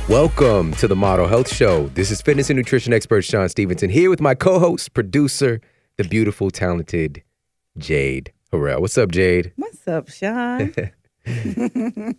Welcome to the Model Health Show. This is fitness and nutrition expert Shawn Stevenson here with my co-host, producer, the beautiful, talented Jade Harrell. What's up, Jade? What's up, Shawn?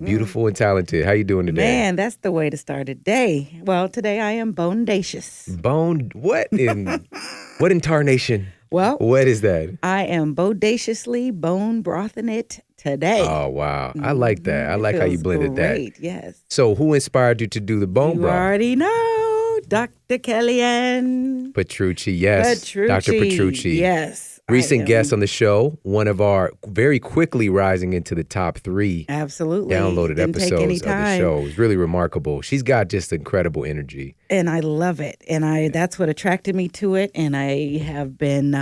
Beautiful and talented. How you doing today? Man, that's the way to start a day. Well, today I am bonedacious. What in tarnation? Well, What is that? I am bodaciously bone brothing it today. Oh, wow. I like that. I like how you Feels blended great, that. Yes. So who inspired you to do the bone You broth? already know, Dr. Kellyanne Petrucci, yes. Dr. Petrucci. Yes. Recent guest on the show, one of our very quickly rising into the top 3 Absolutely. downloaded Didn't take episodes any of the time. show. It was really remarkable. She's got just incredible energy. And I love it. And that's what attracted me to it. And I have been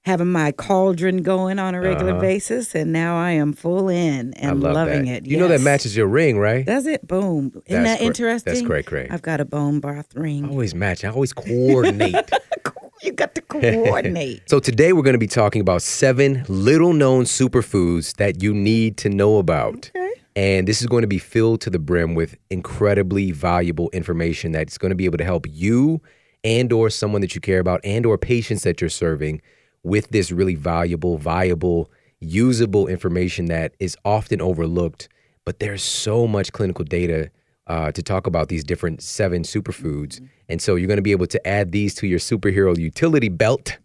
having my cauldron going on a regular basis. And now I am full in and I love loving that. it. You know that matches your ring, right? Does it? Boom. Isn't that interesting? That's great. I've got a bone broth ring. I always match. I always coordinate. You got to coordinate. So today we're going to be talking about 7 little-known superfoods that you need to know about. Okay. And this is going to be filled to the brim with incredibly valuable information that's going to be able to help you and or someone that you care about and or patients that you're serving with this really valuable, viable, usable information that is often overlooked. But there's so much clinical data to talk about these different 7 superfoods. Mm-hmm. And so you're going to be able to add these to your superhero utility belt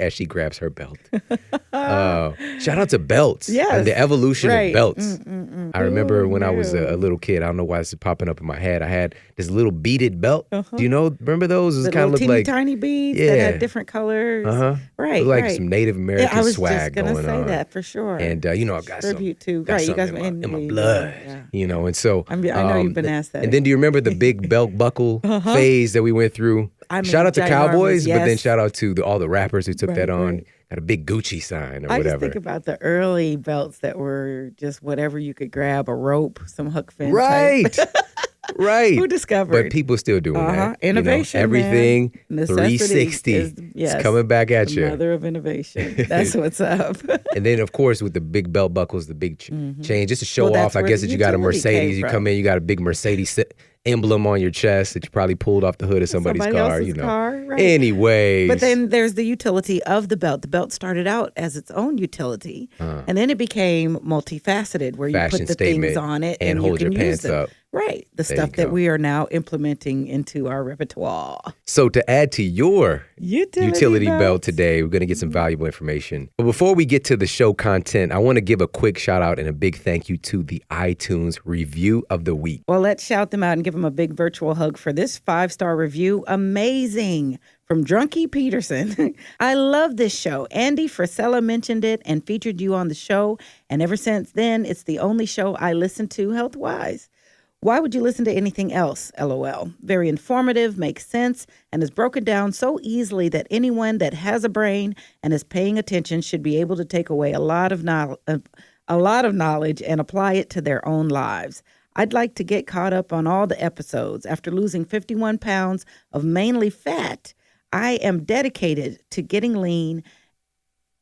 as she grabs her belt. Shout out to belts. Yes. And the evolution of belts. I remember when I was yeah. a little kid, I don't know why this is popping up in my head. I had this little beaded belt. Do you remember those? It The kind of looked teeny like tiny beads that had different colors. Looked Right, like right. some Native American I was swag just gonna going say on. that for sure. And I've got some, tribute to got right. You something guys in my blood. Yeah. And so I know you've been asked that. And then do you remember the big belt buckle phase that we went through? Shout out to ginormous, Cowboys, but then yes. shout out to all the rappers who took that on. Right. Got a big Gucci sign or I whatever. just think about the early belts that were just whatever you could grab, a rope, some hook fin. Right. Type. Right. Who discovered? But people still doing that. Innovation, everything man. 360 is coming back at you. Mother of innovation. That's what's up. And then, of course, with the big belt buckles, the big chain, just to show Well, off, that's I where guess the that you got a utility Mercedes. came You from. come in, you got a big Mercedes emblem on your chest that you probably pulled off the hood of somebody's car. else's car, right. Anyways. But then there's the utility of the belt. The belt started out as its own utility, and then it became multifaceted, where you Fashion put the statement things on it and and hold you your can use pants them. up. Right, the There stuff you that go. we are now implementing into our repertoire. So to add to your utility belt belts. today, we're going to get some valuable information. But before we get to the show content, I want to give a quick shout out and a big thank you to the iTunes Review of the Week. Well, let's shout them out and give them a big virtual hug for this 5-star review. Amazing. From Drunky Peterson. I love this show. Andy Frisella mentioned it and featured you on the show. And ever since then, it's the only show I listen to health-wise. Why would you listen to anything else? LOL. Very informative, makes sense, and is broken down so easily that anyone that has a brain and is paying attention should be able to take away a lot of knowledge and apply it to their own lives. I'd like to get caught up on all the episodes. After losing 51 pounds of mainly fat, I am dedicated to getting lean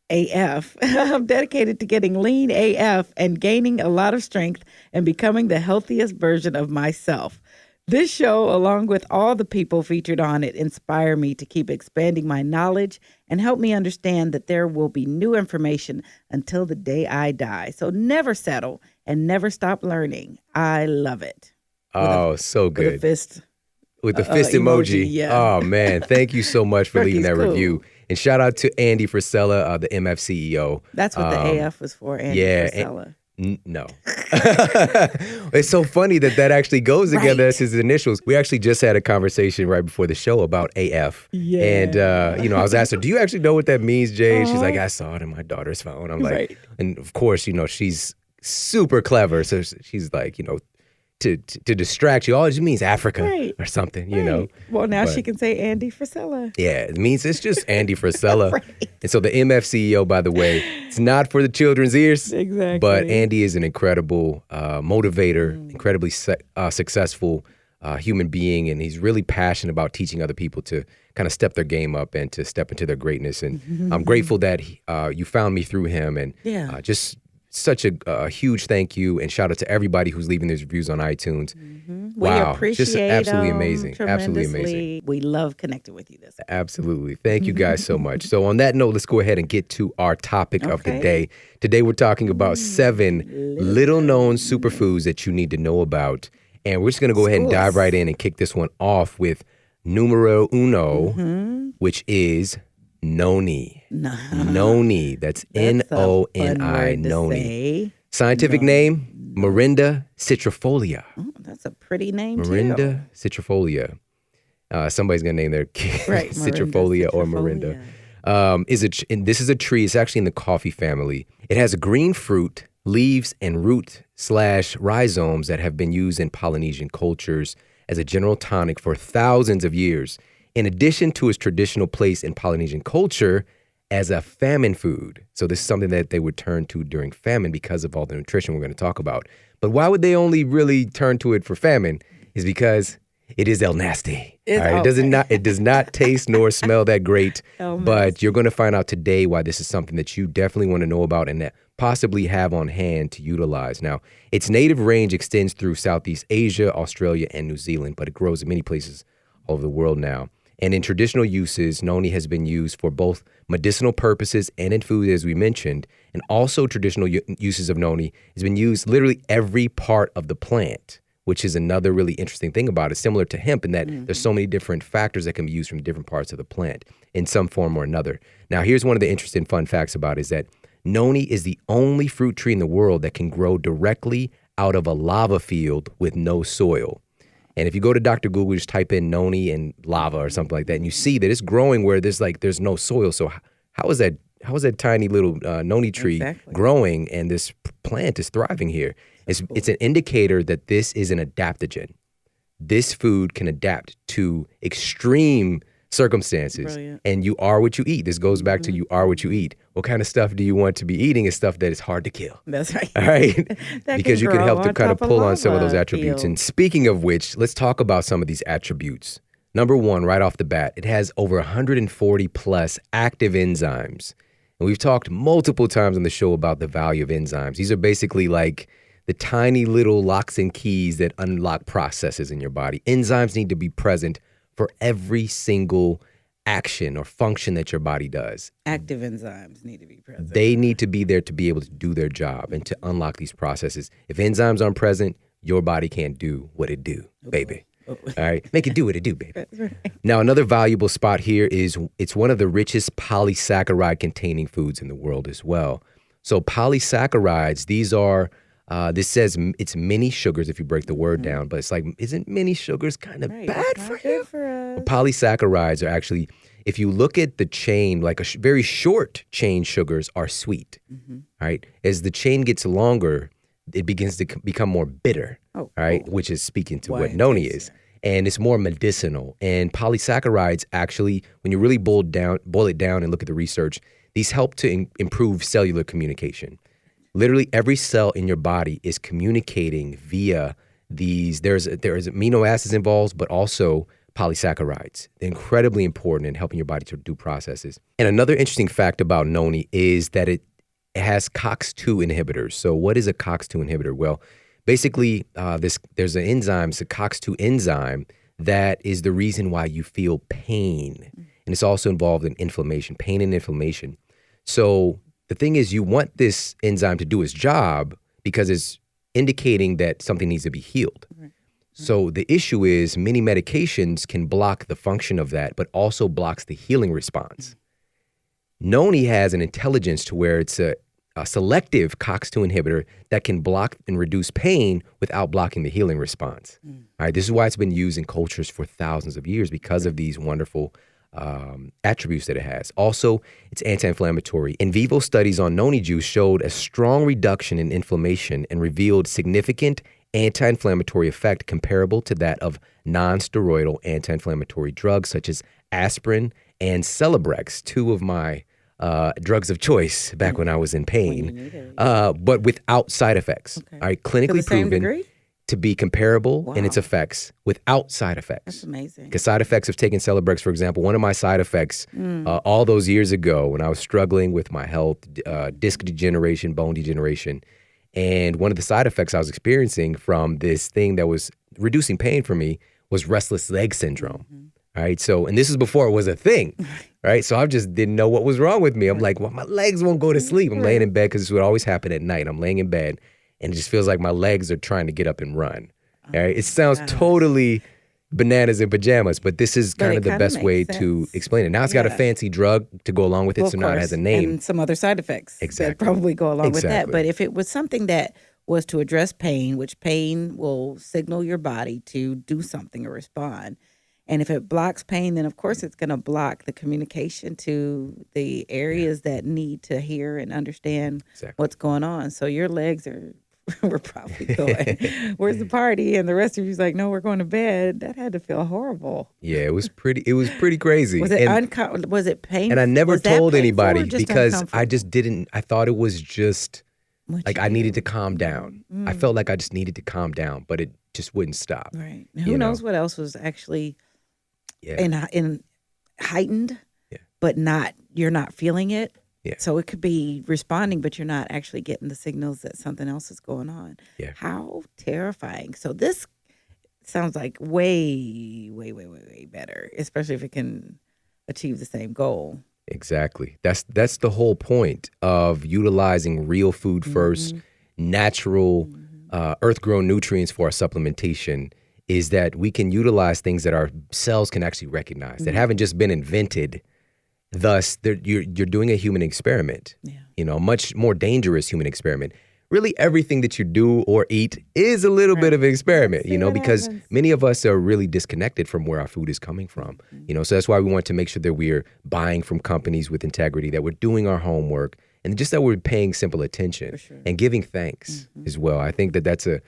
AF. I'm dedicated to getting lean AF and gaining a lot of strength and becoming the healthiest version of myself. This show, along with all the people featured on it, inspire me to keep expanding my knowledge and help me understand that there will be new information until the day I die. So never settle and never stop learning. I love it. So good. With a fist. With the fist emoji. Yeah. Oh, man. Thank you so much for leaving Turkey's that cool. review. And shout out to Andy Frisella, the MF CEO. That's what the AF was for, Andy Frisella. No. It's so funny that actually goes together Right. as his initials. We actually just had a conversation right before the show about AF. Yeah. And, I was asking her, do you actually know what that means, Jay? She's like, I saw it in my daughter's phone. I'm like, Right. and of course, she's super clever. So she's like, to distract you, all it means Africa Right. or something, Right. Well, now But- she can say Andy Frisella. Yeah, it means it's just Andy Frisella. Right. And so the MF CEO, by the way, it's not for the children's ears. Exactly. But Andy is an incredible motivator, incredibly successful human being, and he's really passionate about teaching other people to kind of step their game up and to step into their greatness. And I'm grateful that you found me through him and Yeah. just such a huge thank you and shout out to everybody who's leaving these reviews on iTunes. We appreciate just absolutely them amazing. Absolutely amazing. tremendously. We love connecting with you this week. Absolutely. Thank you guys so much. So on that note, let's go ahead and get to our topic of the day. Today we're talking about 7 little known superfoods that you need to know about. And we're just going to go ahead and dive right in and kick this one off with numero uno, which is noni. Noni. That's N-O-N-I, noni. Scientific name, Morinda citrifolia. Oh, that's a pretty name, Morinda citrifolia. Somebody's going to name their kid citrifolia or Morinda. And this is a tree. It's actually in the coffee family. It has a green fruit, leaves, and root/rhizomes that have been used in Polynesian cultures as a general tonic for thousands of years. In addition to its traditional place in Polynesian culture as a famine food. So this is something that they would turn to during famine because of all the nutrition we're going to talk about. But why would they only really turn to it for famine? Is because it is el nasty. All right? It does not taste nor smell that great. But you're going to find out today why this is something that you definitely want to know about and that possibly have on hand to utilize. Now, its native range extends through Southeast Asia, Australia, and New Zealand, but it grows in many places all over the world now. And in traditional uses, noni has been used for both medicinal purposes and in food, as we mentioned. And also traditional uses of noni has been used literally every part of the plant, which is another really interesting thing about it, similar to hemp in that there's so many different factors that can be used from different parts of the plant in some form or another. Now, here's one of the interesting fun facts about it is that noni is the only fruit tree in the world that can grow directly out of a lava field with no soil. And if you go to Dr. Google, just type in noni and lava or something like that, and you see that it's growing where there's no soil. So how is that tiny little noni tree growing and this plant is thriving here? It's an indicator that this is an adaptogen. This food can adapt to extreme circumstances. Brilliant. And you are what you eat. This goes back to you are what you eat. What kind of stuff do you want to be eating is stuff that is hard to kill. That's right. All right? Because you can help to kind of pull on some of those attributes. And speaking of which, let's talk about some of these attributes. Number one, right off the bat, it has over 140 plus active enzymes. And we've talked multiple times on the show about the value of enzymes. These are basically like the tiny little locks and keys that unlock processes in your body. Enzymes need to be present for every single action or function that your body does. Active enzymes need to be present. They need to be there to be able to do their job and to unlock these processes. If enzymes aren't present, your body can't do what it do, baby. All right? Make it do what it do, baby. That's right. Now, another valuable spot here is it's one of the richest polysaccharide-containing foods in the world as well. So polysaccharides, these are this says it's many sugars if you break the word down, but it's like, isn't many sugars kind of bad for you? Polysaccharides are actually, if you look at the chain, like very short chain sugars are sweet, right? As the chain gets longer, it begins to become more bitter, right? Which is speaking to what noni is. And it's more medicinal. And polysaccharides actually, when you really boil it down and look at the research, these help to improve cellular communication. Literally every cell in your body is communicating via these. There's amino acids involved, but also polysaccharides. They're incredibly important in helping your body to do processes. And another interesting fact about noni is that it has COX-2 inhibitors. So what is a COX-2 inhibitor? Well, basically, there's an enzyme, it's a COX-2 enzyme that is the reason why you feel pain. And it's also involved in inflammation, pain and inflammation. So the thing is, you want this enzyme to do its job because it's indicating that something needs to be healed. Right. So the issue is many medications can block the function of that, but also blocks the healing response. Noni has an intelligence to where it's a selective COX-2 inhibitor that can block and reduce pain without blocking the healing response. All right, this is why it's been used in cultures for thousands of years because of these wonderful attributes that it has. Also, it's anti-inflammatory. In vivo studies on noni juice showed a strong reduction in inflammation and revealed significant anti-inflammatory effect comparable to that of non-steroidal anti-inflammatory drugs such as aspirin and Celebrex, two of my drugs of choice back when I was in pain, but without side effects. Okay. All right, clinically proven. to be comparable in its Wow. effects without side That's effects. amazing. Because side effects of taking Celebrex, for example, one of my side effects all those years ago when I was struggling with my health, disc degeneration, bone degeneration, and one of the side effects I was experiencing from this thing that was reducing pain for me was restless leg syndrome. All right. So, and this is before it was a thing. Right. So I just didn't know what was wrong with me. I'm like, well, my legs won't go to sleep. I'm laying in bed because this would always happen at night. I'm laying in bed and it just feels like my legs are trying to get up and run. All right. It sounds totally bananas in pajamas, but this is kind of the best way to explain it. Now it's got a fancy drug to go along with it. Well, So of now it course, has a name. and some other side effects that Exactly. probably go along with that. Exactly. But if it was something that was to address pain, which pain will signal your body to do something or respond. And if it blocks pain, then of course it's going to block the communication to the areas that need to hear and understand what's going on. So your legs were probably going, where's the party? And the rest of you's like, no, we're going to bed. That had to feel horrible. Yeah, it was pretty crazy. Was it was it painful? And I never Was that told painful or anybody just because I uncomfortable? just didn't, I thought it was just What like you I do? needed to calm down. I felt like I just needed to calm down, but it just wouldn't stop. Right. you Who know? knows what else was actually Yeah. in heightened, Yeah. but you're not feeling it. Yeah. So it could be responding, but you're not actually getting the signals that something else is going on. Yeah. How terrifying. So this sounds like way, way, way, way, way better, especially if it can achieve the same goal. Exactly. That's the whole point of utilizing real food first, natural, earth-grown nutrients for our supplementation is that we can utilize things that our cells can actually recognize that haven't just been invented. Thus, you're doing a human experiment, a much more dangerous human experiment. Really, everything that you do or eat is a little bit of an experiment, because many of us are really disconnected from where our food is coming from. So that's why we want to make sure that we're buying from companies with integrity, that we're doing our homework, and just that we're paying simple attention and giving thanks as well. I think that that's a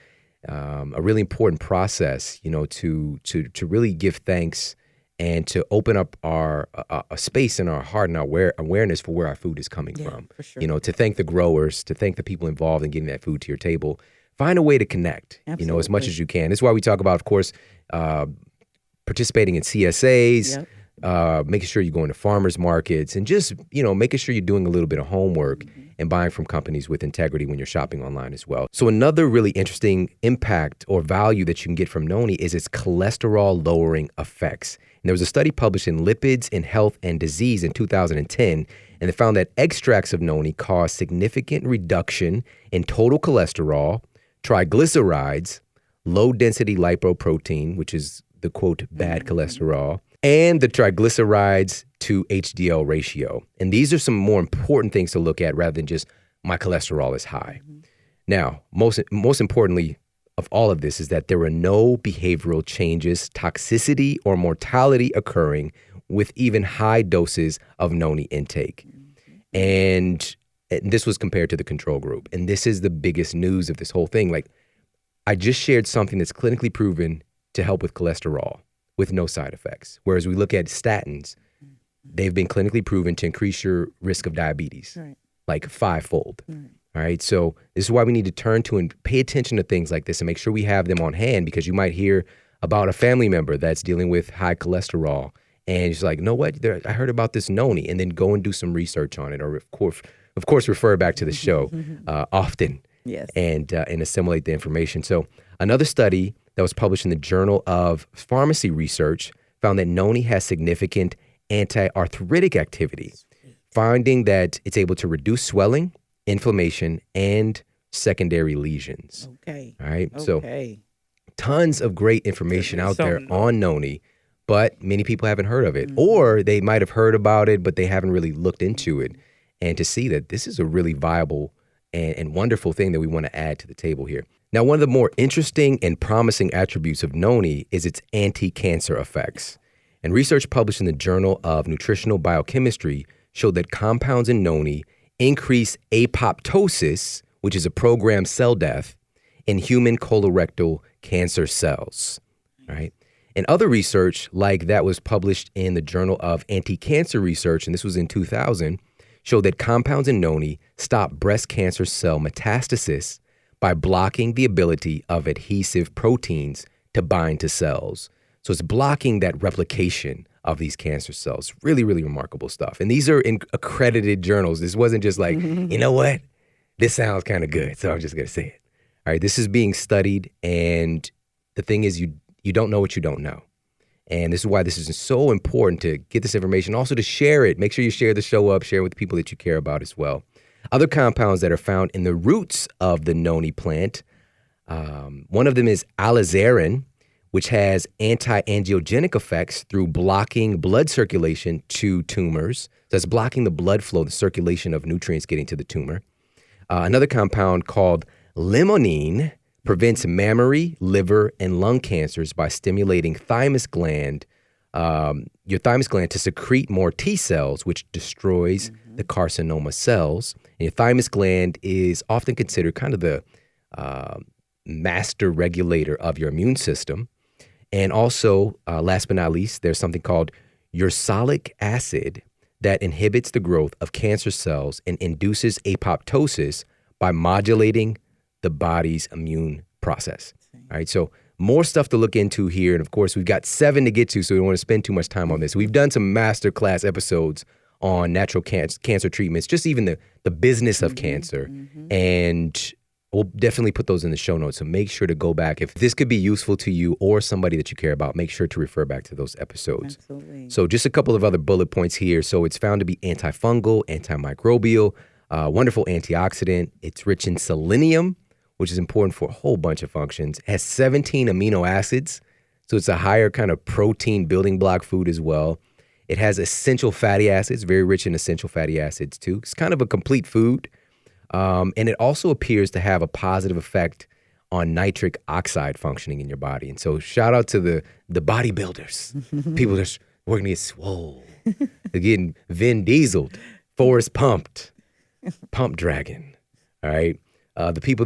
really important process, to really give thanks and to open up our a space in our heart and our awareness for where our food is coming from. For sure. To thank the growers, to thank the people involved in getting that food to your table. Find a way to connect, as much as you can. That's why we talk about, of course, participating in CSAs, making sure you're going to farmers markets, and just, making sure you're doing a little bit of homework and buying from companies with integrity when you're shopping online as well. So another really interesting impact or value that you can get from noni is its cholesterol lowering effects. And there was a study published in Lipids in Health and Disease in 2010, and they found that extracts of noni cause significant reduction in total cholesterol, triglycerides, low-density lipoprotein, which is the, quote, bad cholesterol, and the triglycerides to HDL ratio. And these are some more important things to look at rather than just my cholesterol is high. Now, most importantly of all of this is that there were no behavioral changes, toxicity, or mortality occurring with even high doses of noni intake. And this was compared to the control group. And this is the biggest news of this whole thing. Like, I just shared something that's clinically proven to help with cholesterol with no side effects. Whereas we look at statins, they've been clinically proven to increase your risk of diabetes, like 5-fold. All right. So this is why we need to turn to and pay attention to things like this and make sure we have them on hand, because you might hear about a family member that's dealing with high cholesterol and it's like, know what? I heard about this noni, and then go and do some research on it, or of course, refer back to the show often and assimilate the information. So another study that was published in the Journal of Pharmacy Research found that noni has significant anti-arthritic activity, finding that it's able to reduce swelling, inflammation, and secondary lesions. Okay. All right. Okay. So tons of great information out there on noni, but many people haven't heard of it, or they might have heard about it, but they haven't really looked into it. And to see that this is a really viable and wonderful thing that we want to add to the table here. Now, one of the more interesting and promising attributes of noni is its anti-cancer effects. And research published in the Journal of Nutritional Biochemistry showed that compounds in noni increase apoptosis, which is a programmed cell death, in human colorectal cancer cells, right? And other research like that was published in the Journal of Anti-Cancer Research, and this was in 2000, showed that compounds in noni stop breast cancer cell metastasis by blocking the ability of adhesive proteins to bind to cells. So it's blocking that replication of these cancer cells. Really, really remarkable stuff. And these are in accredited journals. This wasn't just like, you know what? This sounds kind of good, so I'm just going to say it. All right, this is being studied, and the thing is you don't know what you don't know. And this is why this is so important to get this information, also to share it. Make sure you share the show up, share it with the people that you care about as well. Other compounds that are found in the roots of the noni plant, one of them is alizarin, which has anti-angiogenic effects through blocking blood circulation to tumors. So that's blocking the blood flow, the circulation of nutrients getting to the tumor. Another compound called limonene prevents mammary, liver, and lung cancers by stimulating thymus gland, your thymus gland to secrete more T cells, which destroys the carcinoma cells. And your thymus gland is often considered kind of the master regulator of your immune system. And also, last but not least, there's something called ursolic acid that inhibits the growth of cancer cells and induces apoptosis by modulating the body's immune process. All right, so more stuff to look into here. And of course, we've got 7 to get to, so we don't want to spend too much time on this. We've done some masterclass episodes on natural cancer treatments, just even the business of cancer. And we'll definitely put those in the show notes. So make sure to go back. If this could be useful to you or somebody that you care about, make sure to refer back to those episodes. Absolutely. So just a couple of other bullet points here. So it's found to be antifungal, antimicrobial, wonderful antioxidant. It's rich in selenium, which is important for a whole bunch of functions. It has 17 amino acids. So it's a higher kind of protein building block food as well. It has essential fatty acids, very rich in essential fatty acids too. It's kind of a complete food. And it also appears to have a positive effect on nitric oxide functioning in your body. And so shout out to the bodybuilders, people that's working to get swole. They're getting Vin Dieseled, Forrest Pumped, Pump Dragon, all right? The people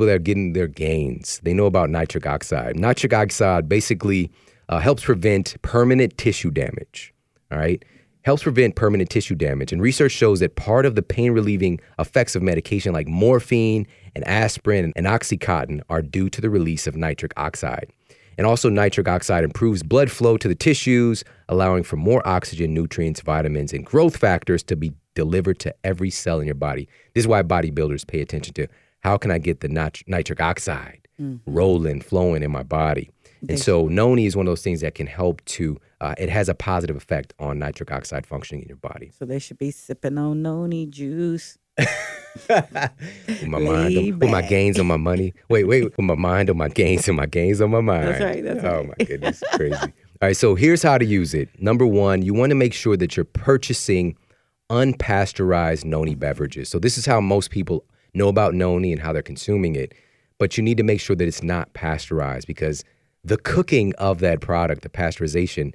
that are getting their gains, they know about nitric oxide. Nitric oxide basically helps prevent permanent tissue damage, all right? Helps prevent permanent tissue damage. And research shows that part of the pain-relieving effects of medication like morphine and aspirin and Oxycontin are due to the release of nitric oxide. And also nitric oxide improves blood flow to the tissues, allowing for more oxygen, nutrients, vitamins, and growth factors to be delivered to every cell in your body. This is why bodybuilders pay attention to how can I get the nitric oxide rolling, flowing in my body. And so noni is one of those things that can help to, it has a positive effect on nitric oxide functioning in your body. So they should be sipping on noni juice. With my mind, put my gains on my money. Wait, with my mind on my gains and my gains on my mind. That's right. Oh my goodness, crazy. All right, so here's how to use it. Number one, you want to make sure that you're purchasing unpasteurized noni beverages. So this is how most people know about noni and how they're consuming it. But you need to make sure that it's not pasteurized, because the cooking of that product, the pasteurization,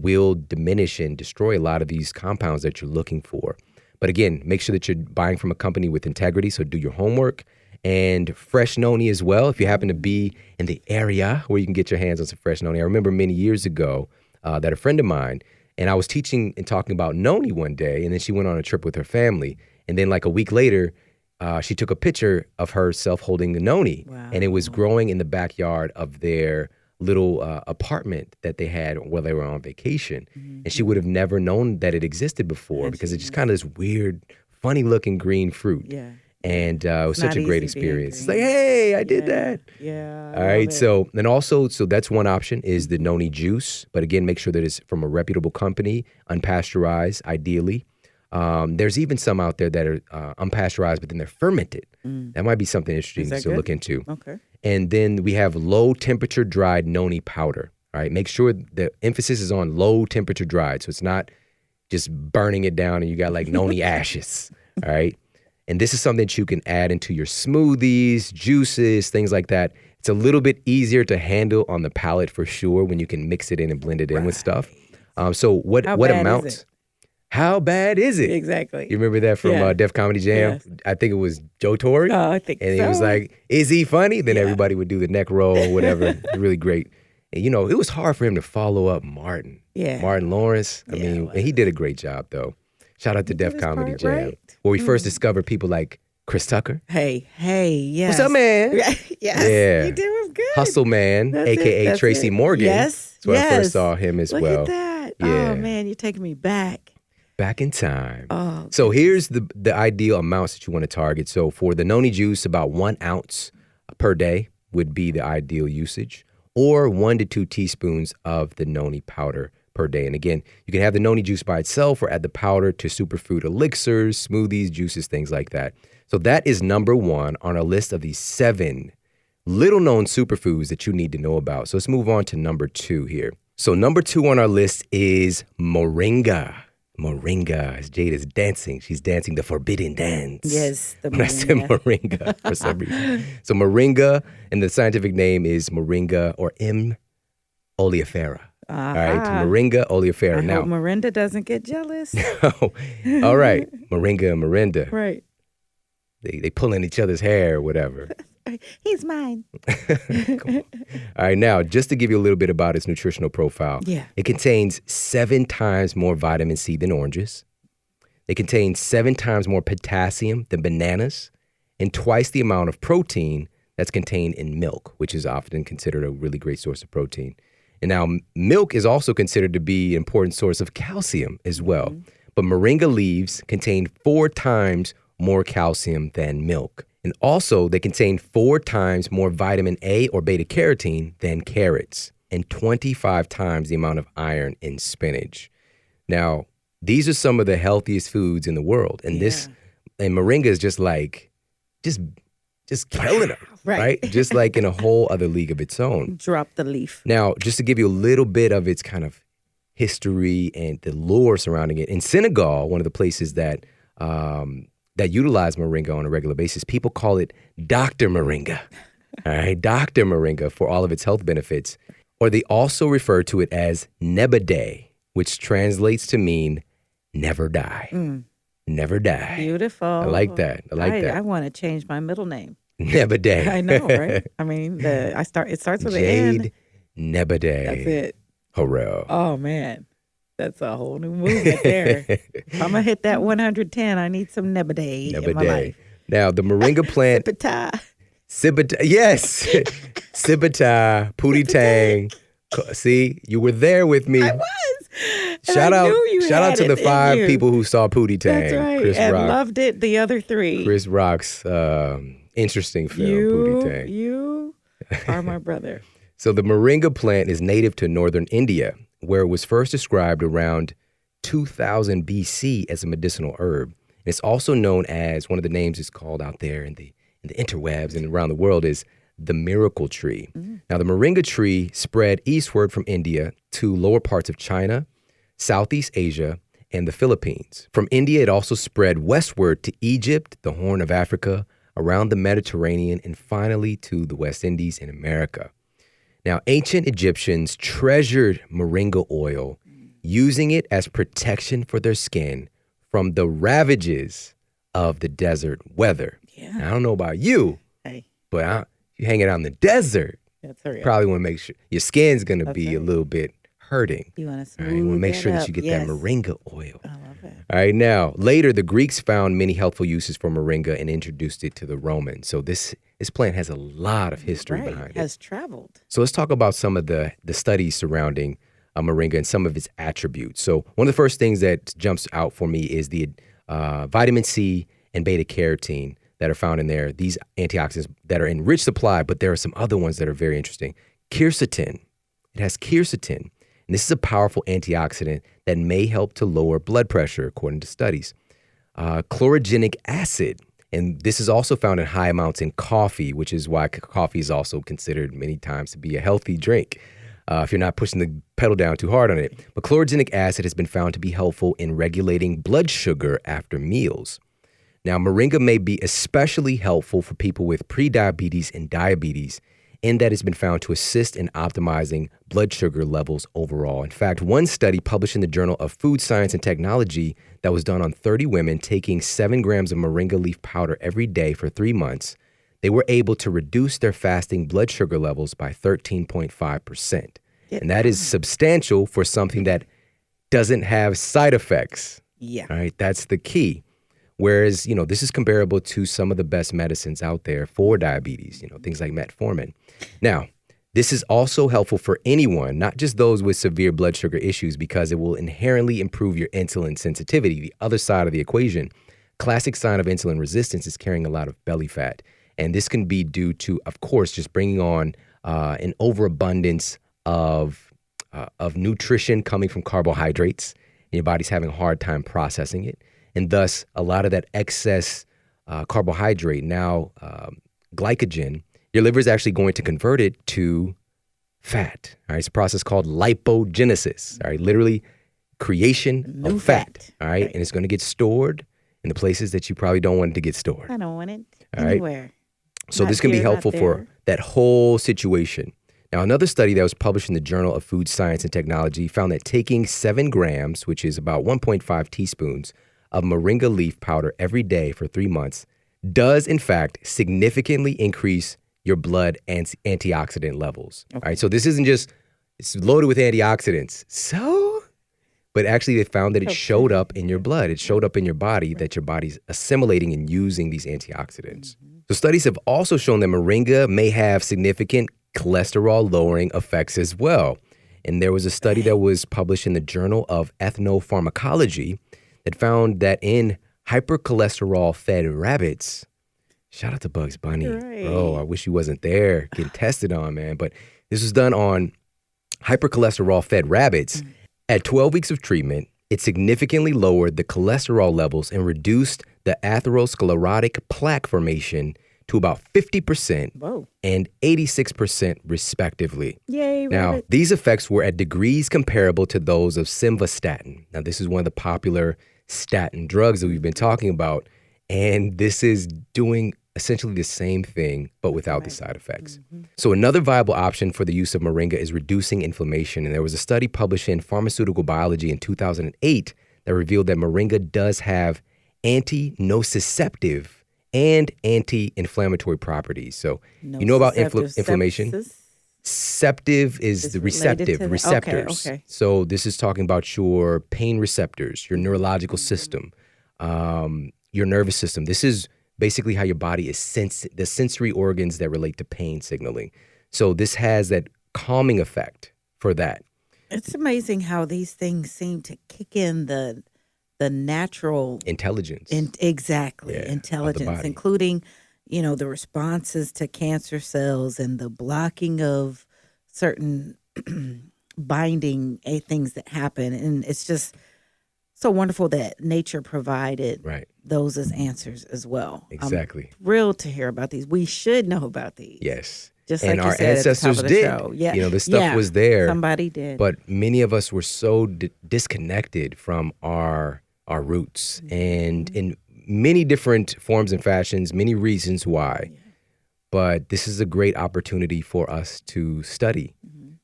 will diminish and destroy a lot of these compounds that you're looking for. But again, make sure that you're buying from a company with integrity, so do your homework. And fresh noni as well, if you happen to be in the area where you can get your hands on some fresh noni. I remember many years ago that a friend of mine, and I was teaching and talking about noni one day, and then she went on a trip with her family. And then like a week later, she took a picture of herself holding a noni. Wow. And it was growing in the backyard of their little apartment that they had while they were on vacation. And she would have never known that it existed before, because it's just kind of this weird, funny looking green fruit. Yeah. And it was such a great experience. It's like, green. hey, I did that. Yeah. All right. So, and also, so that's one option is the noni juice. But again, make sure that it's from a reputable company, unpasteurized, ideally. There's even some out there that are unpasteurized, but then they're fermented. That might be something interesting to look into. Okay. And then we have low temperature dried noni powder. All right. Make sure the emphasis is on low temperature dried. So it's not just burning it down and you got like noni ashes. All right. And this is something that you can add into your smoothies, juices, things like that. It's a little bit easier to handle on the palate for sure when you can mix it in and blend it in with stuff. So what amount? How bad is it? Exactly. You remember that from Def Comedy Jam? Yes. I think it was Joe Torre. Oh, I think and so. he was like, is he funny? Then everybody would do the neck roll or whatever. Really great. And, you know, it was hard for him to follow up Martin. Yeah. Martin Lawrence. I mean, and he did a great job, though. Shout out to Def Comedy Jam, right. where we first discovered people like Chris Tucker. Hey, yes. What's up, man? Yes, Yeah. you did good. Hustle Man, That's a.k.a. That's Tracy it. Morgan. Yes, That's where I first saw him as Look well. at that. Yeah. Oh, man, you're taking me back. Back in time. Oh, so here's the ideal amounts that you want to target. So for the noni juice, about 1 ounce per day would be the ideal usage, or 1 to 2 teaspoons of the noni powder per day. And again, you can have the noni juice by itself or add the powder to superfood elixirs, smoothies, juices, things like that. So that is number 1 on our list of these 7 little known superfoods that you need to know about. So let's move on to number 2 here. So number 2 on our list is moringa. Moringa, as Jade is dancing. She's dancing the forbidden dance. Yes, the moringa. When I said moringa for some reason. So moringa, and the scientific name is moringa or M. oleifera. All right, moringa oleifera. I hope Miranda doesn't get jealous. All right, moringa and Miranda. Right. They pulling each other's hair or whatever. He's mine. All right, now, just to give you a little bit about its nutritional profile. Yeah. It contains 7 times more vitamin C than oranges. It contains 7 times more potassium than bananas, and twice the amount of protein that's contained in milk, which is often considered a really great source of protein. And now, milk is also considered to be an important source of calcium as well. Mm-hmm. But moringa leaves contain 4 times more calcium than milk. And also, they contain 4 times more vitamin A or beta carotene than carrots, and 25 times the amount of iron in spinach. Now, these are some of the healthiest foods in the world, and moringa is just killing them, right? Just like in a whole other league of its own. Drop the leaf. Now, just to give you a little bit of its kind of history and the lore surrounding it, in Senegal, one of the places that utilize moringa on a regular basis, people call it Dr. Moringa. All right, Dr. Moringa for all of its health benefits. Or they also refer to it as Nebade, which translates to mean never die. Never die. Beautiful. I like that. I want to change my middle name. Nebade. I know, right? I mean, it starts with an N. Jade Nebade. That's it. Hurrah. Oh, man. That's a whole new movement there. If I'm going to hit that 110, I need some Nebade in my life. Now, the moringa plant. Sibata. Yes. Sibata, Pootie Tang. See, you were there with me. I was. Shout out to the 5 people who saw Pootie Tang. That's right. Chris and Rock. Loved it, the other 3. Chris Rock's interesting film, Pootie Tang. You are my brother. So the moringa plant is native to northern India, where it was first described around 2000 BC as a medicinal herb. And it's also known as, one of the names it's called out there in the interwebs and around the world, is the miracle tree. Now, the moringa tree spread eastward from India to lower parts of China, Southeast Asia, and the Philippines. From India, it also spread westward to Egypt, the Horn of Africa, around the Mediterranean, and finally to the West Indies in America. Now, ancient Egyptians treasured moringa oil, using it as protection for their skin from the ravages of the desert weather. Yeah. Now, I don't know about you, but you hanging out in the desert, probably want to make sure your skin's going to be a little bit hurting. You want to smooth You want to make that sure up. that you get that moringa oil. I love it. All right, now, later, the Greeks found many helpful uses for moringa and introduced it to the Romans. So this plant has a lot of history behind it. Has traveled. So let's talk about some of the studies surrounding moringa and some of its attributes. So one of the first things that jumps out for me is the vitamin C and beta carotene that are found in there. These antioxidants that are in rich supply, but there are some other ones that are very interesting. Quercetin. It has quercetin. And this is a powerful antioxidant that may help to lower blood pressure, according to studies. Chlorogenic acid. And this is also found in high amounts in coffee, which is why coffee is also considered many times to be a healthy drink if you're not pushing the pedal down too hard on it. But chlorogenic acid has been found to be helpful in regulating blood sugar after meals. Now, moringa may be especially helpful for people with prediabetes and diabetes, in that it's been found to assist in optimizing blood sugar levels overall. In fact, one study published in the Journal of Food Science and Technology that was done on 30 women taking 7 grams of moringa leaf powder every day for 3 months, they were able to reduce their fasting blood sugar levels by 13.5%. And that is substantial for something that doesn't have side effects. Yeah. All right, that's the key. Whereas, this is comparable to some of the best medicines out there for diabetes, things like metformin. Now, this is also helpful for anyone, not just those with severe blood sugar issues, because it will inherently improve your insulin sensitivity. The other side of the equation, classic sign of insulin resistance is carrying a lot of belly fat. And this can be due to, of course, just bringing on an overabundance of nutrition coming from carbohydrates. And your body's having a hard time processing it. And thus, a lot of that excess carbohydrate, now glycogen, your liver is actually going to convert it to fat. All right, it's a process called lipogenesis. All right, literally creation of fat. All right, and it's going to get stored in the places that you probably don't want it to get stored. I don't want it all anywhere. Right? So this can be helpful for that whole situation. Now, another study that was published in the Journal of Food Science and Technology found that taking 7 grams, which is about 1.5 teaspoons, of moringa leaf powder every day for 3 months does, in fact, significantly increase your blood antioxidant levels. Okay. All right, so this isn't just, it's loaded with antioxidants. But actually they found that it showed up in your blood. It showed up in your body, that your body's assimilating and using these antioxidants. Mm-hmm. So studies have also shown that moringa may have significant cholesterol-lowering effects as well. And there was a study that was published in the Journal of Ethnopharmacology that found that in hypercholesterol-fed rabbits, shout out to Bugs Bunny. Right. Bro, I wish he wasn't there getting tested on, man. But this was done on hypercholesterol-fed rabbits. Mm. At 12 weeks of treatment, it significantly lowered the cholesterol levels and reduced the atherosclerotic plaque formation to about 50% and 86% respectively. Yay, now, rabbit. These effects were at degrees comparable to those of simvastatin. Now, this is one of the popular statin drugs that we've been talking about, and this is doing essentially the same thing, but without the side effects. Mm-hmm. So another viable option for the use of moringa is reducing inflammation. And there was a study published in Pharmaceutical Biology in 2008 that revealed that moringa does have anti-nociceptive and anti-inflammatory properties. So you know about inflammation? Septive is the receptors. Okay. So this is talking about your pain receptors, your neurological system, your nervous system. This is basically how your body is the sensory organs that relate to pain signaling. So this has that calming effect for that. It's amazing how these things seem to kick in the natural intelligence. Intelligence, including, the responses to cancer cells and the blocking of certain binding things that happen. And it's just so wonderful that nature provided those as answers as well. Exactly. I'm thrilled to hear about these. We should know about these. Yes. Just and like our ancestors did. Yeah. This stuff was there. Somebody did. But many of us were so disconnected from our roots, and in many different forms and fashions, many reasons why. Yeah. But this is a great opportunity for us to study,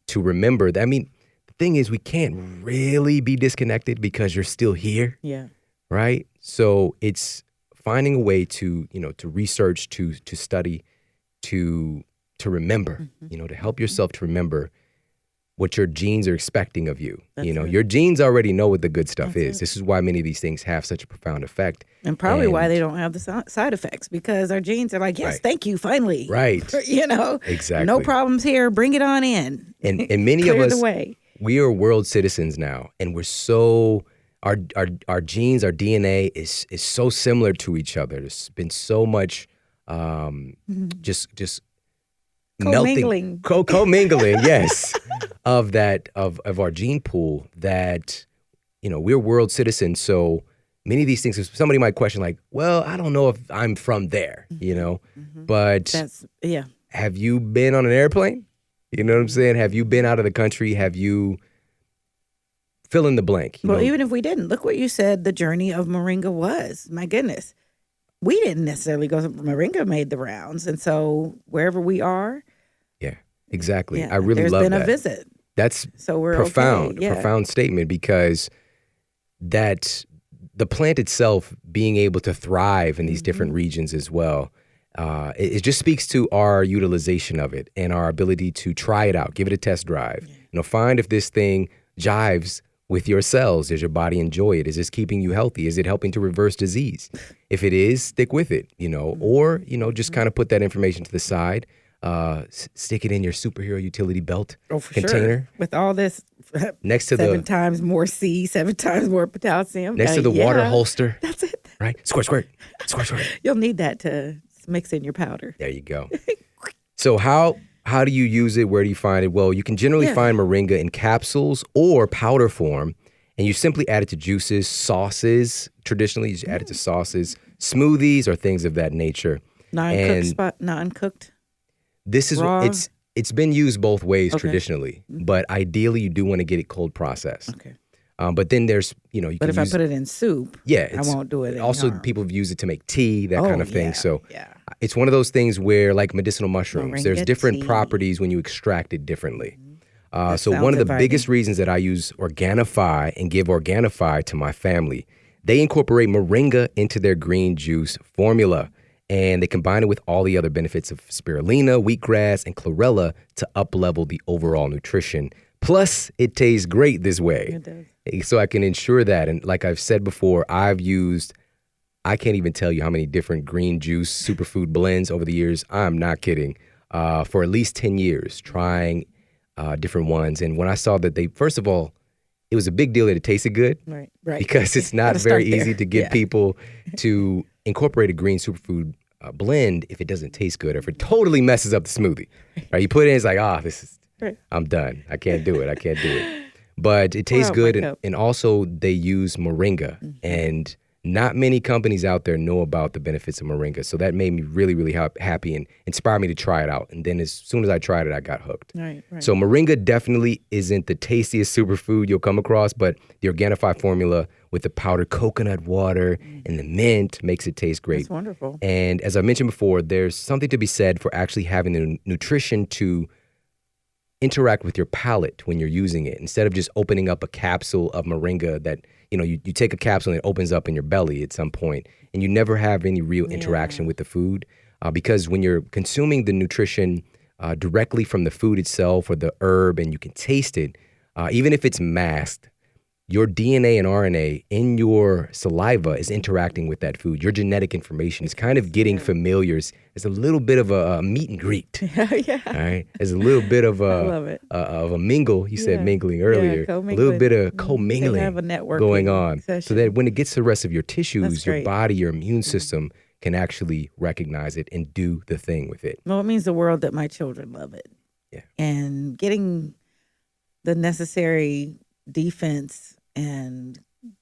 to remember that. I mean, the thing is, we can't really be disconnected because you're still here. Yeah. Right? So it's finding a way to, to research, to study, to remember, to help yourself to remember what your genes are expecting of you. That's your genes already know what the good stuff is. This is why many of these things have such a profound effect. And probably why they don't have the side effects, because our genes are like, yes, thank you, finally. Right. Exactly. No problems here. Bring it on in. And many of us, the way. We are world citizens now, and we're so, our genes, our DNA is so similar to each other. There's been so much just co-mingling. Co-mingling, yes, of our gene pool that, we're world citizens. So many of these things, somebody might question like, well, I don't know if I'm from there, but have you been on an airplane? You know what I'm saying? Have you been out of the country? Have you fill in the blank? Well, even if we didn't, look what you said the journey of moringa was. My goodness. We didn't necessarily go, moringa made the rounds. And so wherever we are. Yeah, exactly. I really love that. There's been a visit. That's so we're profound, okay. Profound statement, because that the plant itself being able to thrive in these different regions as well, it just speaks to our utilization of it and our ability to try it out, give it a test drive, find if this thing jives with your cells? Does your body enjoy it? Is this keeping you healthy? Is it helping to reverse disease? If it is, stick with it, or, just kind of put that information to the side. Stick it in your superhero utility belt container. Sure. With all this next to 7 times more C, 7 times more potassium. Next to the water holster. That's it. Right? Squirt, squirt. Squirt, squirt. You'll need that to mix in your powder. There you go. So how do you use it? Where do you find it? Well, you can generally find moringa in capsules or powder form, and you simply add it to juices, sauces. Traditionally, you add it to sauces, smoothies, or things of that nature. Non-cooked? This is raw? It's been used both ways traditionally, but ideally you do want to get it cold processed. Okay. But then there's, But if I put it in soup, I won't do it. Also, people have used it to make tea, that kind of thing. So it's one of those things where, like medicinal mushrooms, there's different properties when you extract it differently. So one of the biggest reasons that I use Organifi and give Organifi to my family, they incorporate moringa into their green juice formula. And they combine it with all the other benefits of spirulina, wheatgrass, and chlorella to up-level the overall nutrition. Plus, it tastes great this way. It does. So I can ensure that. And like I've said before, I can't even tell you how many different green juice superfood blends over the years. I'm not kidding. For at least 10 years, trying different ones. And when I saw that first of all, it was a big deal that it tasted good. Right. Because it's not very easy to get people to incorporate a green superfood blend if it doesn't taste good or if it totally messes up the smoothie. Right? You put it in, it's like, I'm done. I can't do it. But it tastes good. And also they use moringa. And not many companies out there know about the benefits of moringa. So that made me really, really happy and inspired me to try it out. And then as soon as I tried it, I got hooked. Right. So moringa definitely isn't the tastiest superfood you'll come across, but the Organifi formula with the powdered coconut water and the mint makes it taste great. That's wonderful. And as I mentioned before, there's something to be said for actually having the nutrition to interact with your palate when you're using it. Instead of just opening up a capsule of moringa that, you take a capsule and it opens up in your belly at some point and you never have any real interaction with the food. Because when you're consuming the nutrition directly from the food itself or the herb and you can taste it, even if it's masked, your DNA and RNA in your saliva is interacting with that food. Your genetic information is kind of getting familiar. It's a little bit of a meet and greet. Yeah. All right. There's a little bit of I love it. Of a mingle. You said mingling earlier. A little bit of co-mingling they have a networking going on. session. So that when it gets to the rest of your tissues, your body, your immune system can actually recognize it and do the thing with it. Well, it means the world that my children love it. Yeah. And getting the necessary defense and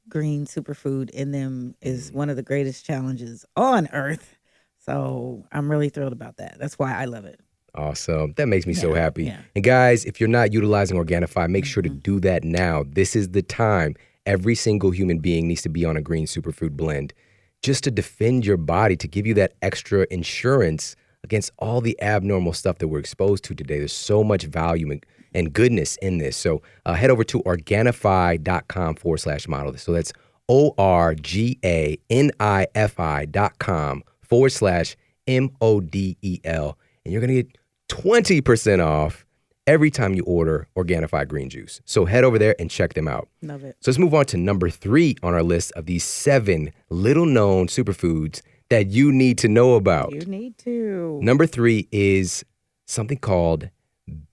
green superfood in them is one of the greatest challenges on earth. So I'm really thrilled about that. That's why I love it. Awesome. That makes me so happy. Yeah. And guys, if you're not utilizing Organifi, make sure to do that now. This is the time. Every single human being needs to be on a green superfood blend just to defend your body, to give you that extra insurance against all the abnormal stuff that we're exposed to today. There's so much value and goodness in this. So head over to Organifi.com/model. So that's ORGANIFI.com/MODEL. And you're going to get 20% off every time you order Organifi green juice. So head over there and check them out. Love it. So let's move on to number 3 on our list of these 7 little known superfoods that you need to know about. You need to. Number 3 is something called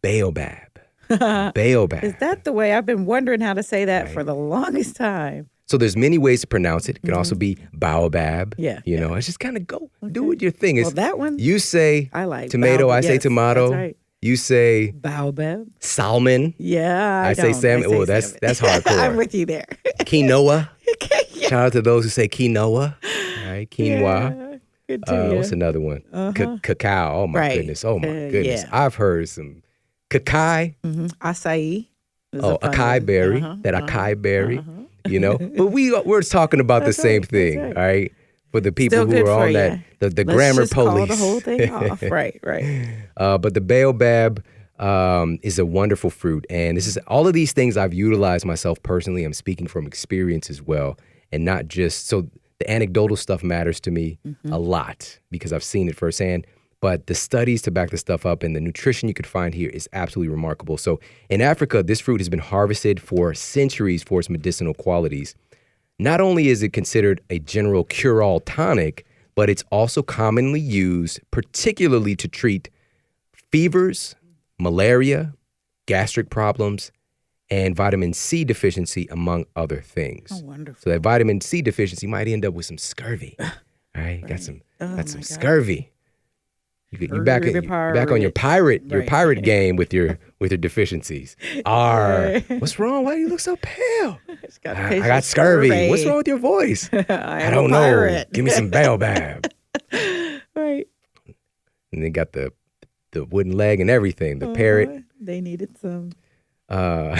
baobab. Baobab. Is that the way? I've been wondering how to say that for the longest time. So there's many ways to pronounce it. It can also be baobab. Yeah. It's just kind of do what your thing is. Well, that one. You say I like tomato, baobab. I say tomato. That's right. You say baobab. salmon. Yeah, I say salmon. Oh, that's hardcore. I'm with you there. Quinoa. Yeah. Shout out to those who say quinoa. All right, quinoa. Yeah. Good to you. What's another one? Cacao. Oh my goodness. Oh my goodness. Yeah. I've heard some cacao. Acai. Acai berry. That acai berry. But we're talking about the same thing. Right. All right. For the people Still who are on that, the grammar police. Call the whole thing off. Right. But the baobab is a wonderful fruit. And this is all of these things I've utilized myself personally. I'm speaking from experience as well. And not just, so the anecdotal stuff matters to me a lot because I've seen it firsthand. But the studies to back this stuff up and the nutrition you could find here is absolutely remarkable. So in Africa, this fruit has been harvested for centuries for its medicinal qualities. Not only is it considered a general cure-all tonic, but it's also commonly used particularly to treat fevers, malaria, gastric problems, and vitamin C deficiency, among other things. Oh, wonderful. So that vitamin C deficiency might end up with some scurvy. All right? Got some scurvy. You back on your pirate game with your deficiencies. What's wrong? Why do you look so pale? I got scurvy. What's wrong with your voice? I don't know. Give me some baobab. Right. And they got the wooden leg and everything. The parrot. They needed some. Shout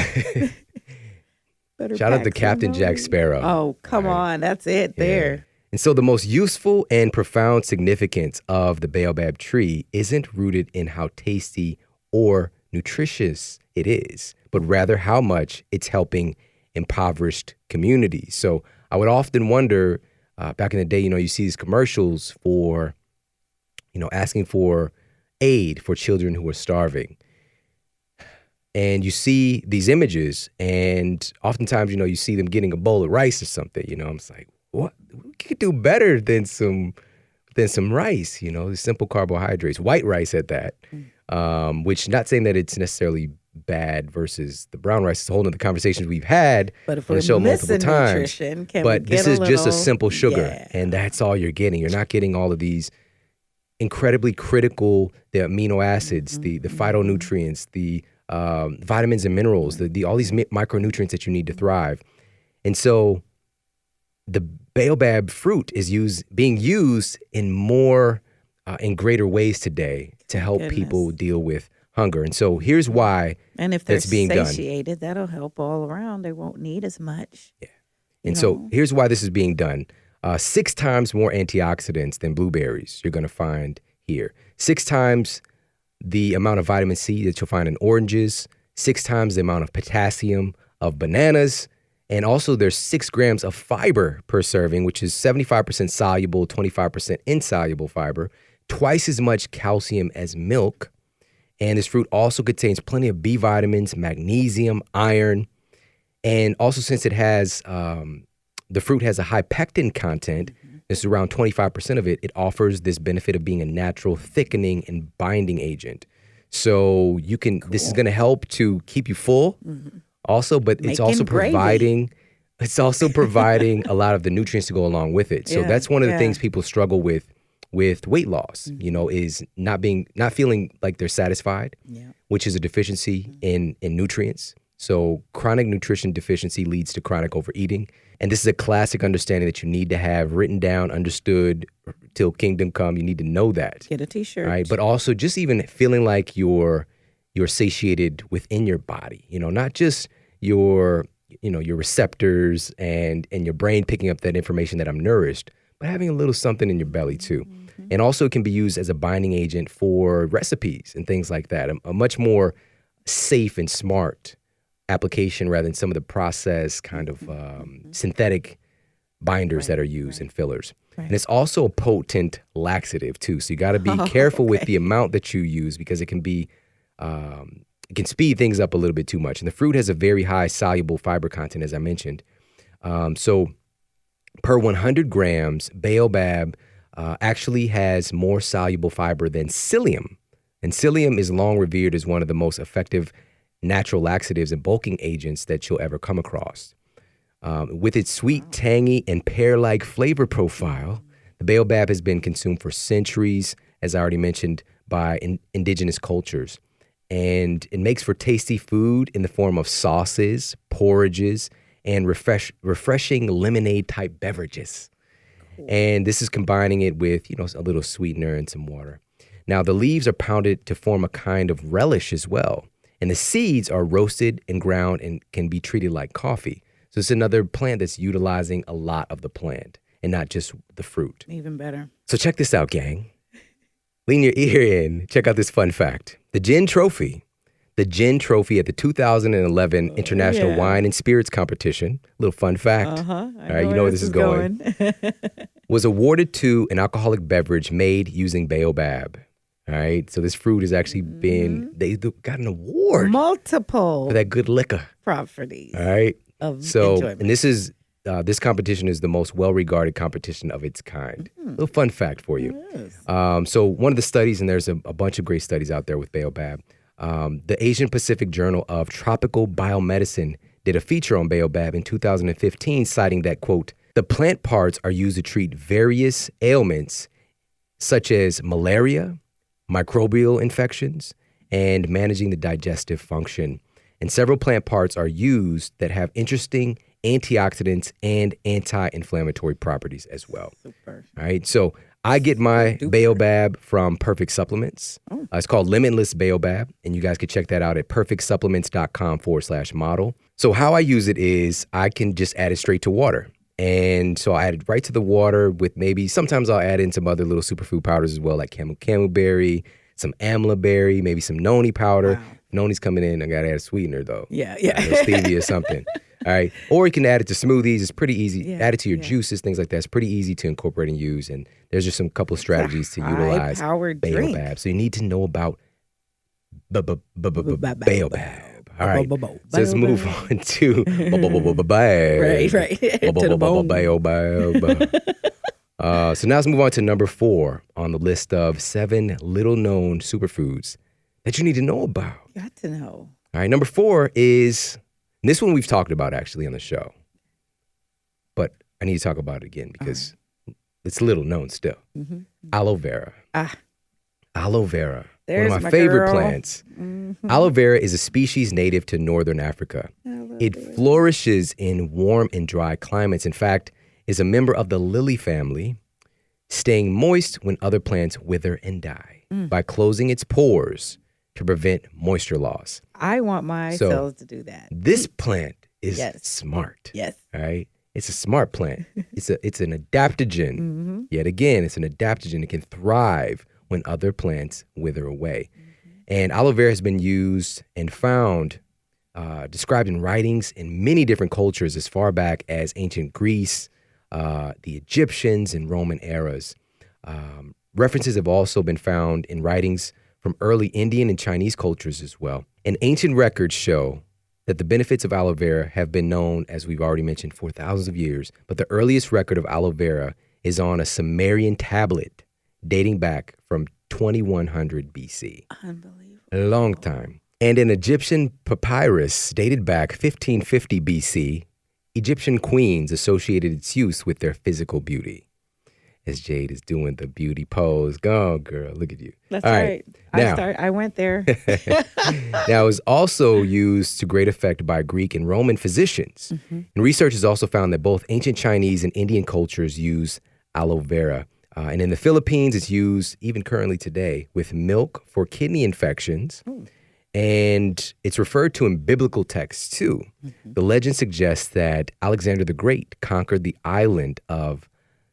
out to Captain Jack Sparrow. Oh, come on. That's it there. And so the most useful and profound significance of the baobab tree isn't rooted in how tasty or nutritious it is, but rather how much it's helping impoverished communities. So I would often wonder, back in the day, you see these commercials for, asking for aid for children who are starving. And you see these images, and oftentimes, you see them getting a bowl of rice or something. I'm just like, what? We could do better than some rice, the simple carbohydrates, white rice at that, which not saying that it's necessarily bad versus the brown rice. It's a whole other conversations we've had on the show multiple times. But this is just a simple sugar, and that's all you're getting. You're not getting all of these incredibly critical, the amino acids, the phytonutrients, the vitamins and minerals, all these micronutrients that you need to thrive. And so the baobab fruit is being used in greater ways today to help people deal with hunger. And so here's why and if they're that's being satiated, that'll help all around. They won't need as much. Yeah. And so here's why this is being done. 6 times more antioxidants than blueberries you're going to find here. 6 times the amount of vitamin C that you'll find in oranges, 6 times the amount of potassium of bananas, and also there's 6 grams of fiber per serving, which is 75% soluble, 25% insoluble fiber, twice as much calcium as milk. And this fruit also contains plenty of B vitamins, magnesium, iron. And also since it has, the fruit has a high pectin content, this is around 25% of it, it offers this benefit of being a natural thickening and binding agent. So this is going to help to keep you full. Also, but it's also providing a lot of the nutrients to go along with it. So that's one of the things people struggle with weight loss, is not feeling like they're satisfied, which is a deficiency in nutrients. So chronic nutrition deficiency leads to chronic overeating. And this is a classic understanding that you need to have written down, understood till kingdom come. You need to know that. Get a t-shirt. Right. But also just even feeling like you're satiated within your body, not just your receptors and your brain picking up that information that I'm nourished, but having a little something in your belly too. And also it can be used as a binding agent for recipes and things like that. A much more safe and smart application rather than some of the processed kind of synthetic binders that are used in fillers. And it's also a potent laxative too. So you got to be careful with the amount that you use because it can be it can speed things up a little bit too much. And the fruit has a very high soluble fiber content, as I mentioned. So per 100 grams, baobab actually has more soluble fiber than psyllium. And psyllium is long revered as one of the most effective natural laxatives and bulking agents that you'll ever come across. With its sweet, tangy, and pear-like flavor profile, the baobab has been consumed for centuries, as I already mentioned, by indigenous cultures. And it makes for tasty food in the form of sauces, porridges, and refreshing lemonade-type beverages. Cool. And this is combining it with, a little sweetener and some water. Now, the leaves are pounded to form a kind of relish as well. And the seeds are roasted and ground and can be treated like coffee. So it's another plant that's utilizing a lot of the plant and not just the fruit. Even better. So check this out, gang. Lean your ear in. Check out this fun fact. The Gin Trophy at the 2011 International Wine and Spirits Competition, little fun fact. All right, you know where this is going. Was awarded to an alcoholic beverage made using baobab. All right. So this fruit has actually been, they got an award Multiple for that good liquor. properties All right. of So, enjoyment. and this competition is the most well-regarded competition of its kind. Little fun fact for you. Yes. So one of the studies, and there's a bunch of great studies out there with baobab, the Asian Pacific Journal of Tropical Biomedicine did a feature on baobab in 2015, citing that, quote, the plant parts are used to treat various ailments such as malaria, microbial infections, and managing the digestive function. And several plant parts are used that have interesting antioxidants and anti-inflammatory properties as well. Super. All right. So I get my baobab from Perfect Supplements. It's called Limitless Baobab, and you guys can check that out at perfectsupplements.com/model. So how I use it is I can just add it straight to water. And so I add it right to the water with maybe, sometimes I'll add in some other little superfood powders as well, like camelberry, some amla berry, maybe some noni powder. Wow. Noni's coming in. I got to add a sweetener though. Yeah. Stevia or something. All right. Or you can add it to smoothies. It's pretty easy. Yeah, Add it to your juices, things like that. It's pretty easy to incorporate and use. And there's just some couple of strategies to utilize high-powered baobab. drink. So you need to know about baobab. All right. So let's move on to baobab. Right. To the bone. Baobab. So now let's move on to number 4 on the list of 7 little-known superfoods that you need to know about. Got to know. All right, number 4 is, and this one we've talked about actually on the show, but I need to talk about it again because it's little known still. Aloe vera. Aloe vera, There's one of my my favorite girl. plants. Aloe vera is a species native to northern Africa. It flourishes in warm and dry climates. In fact, is a member of the lily family, staying moist when other plants wither and die by closing its pores to prevent moisture loss. I want my cells to do that. This plant is smart. Yes. All right. It's a smart plant. It's an adaptogen. Yet again, it's an adaptogen. It can thrive when other plants wither away. And aloe vera has been used and found, described in writings in many different cultures as far back as ancient Greece, the Egyptians, and Roman eras. References have also been found in writings from early Indian and Chinese cultures as well. And ancient records show that the benefits of aloe vera have been known, as we've already mentioned, for thousands of years. But the earliest record of aloe vera is on a Sumerian tablet dating back from 2100 BC. Unbelievable. A long time. And an Egyptian papyrus dated back 1550 BC, Egyptian queens associated its use with their physical beauty. As Jade is doing the beauty pose. Go, girl. Look at you. That's All right. Now, I went there. now, it was also used to great effect by Greek and Roman physicians. And research has also found that both ancient Chinese and Indian cultures use aloe vera. And in the Philippines, it's used even currently today with milk for kidney infections. And it's referred to in biblical texts too. The legend suggests that Alexander the Great conquered the island of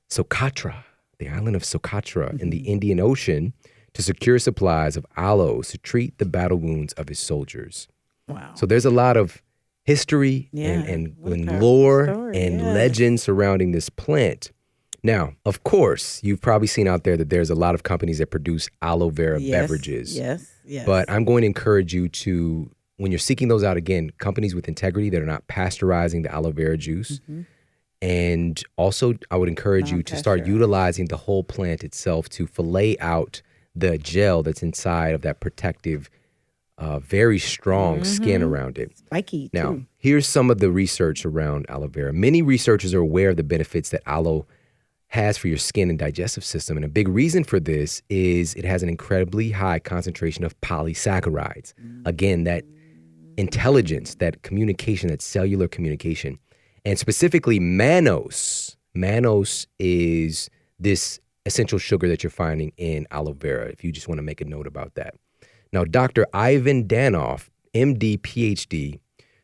Socotra in the Indian Ocean to secure supplies of aloes to treat the battle wounds of his soldiers. Wow. So there's a lot of history and lore and legend surrounding this plant. Now, of course, you've probably seen out there that there's a lot of companies that produce aloe vera beverages. Yes. But I'm going to encourage you to, when you're seeking those out, again, companies with integrity that are not pasteurizing the aloe vera juice. And also, I would encourage you to start utilizing the whole plant itself to fillet out the gel that's inside of that protective, very strong skin around it. Spiky, Now, too. here's some of the research around aloe vera. Many researchers are aware of the benefits that aloe has for your skin and digestive system. And a big reason for this is it has an incredibly high concentration of polysaccharides. Again, that intelligence, that communication, that cellular communication. And specifically mannose. Mannose is this essential sugar that you're finding in aloe vera, if you just want to make a note about that. Now, Dr. Ivan Danoff, MD, PhD,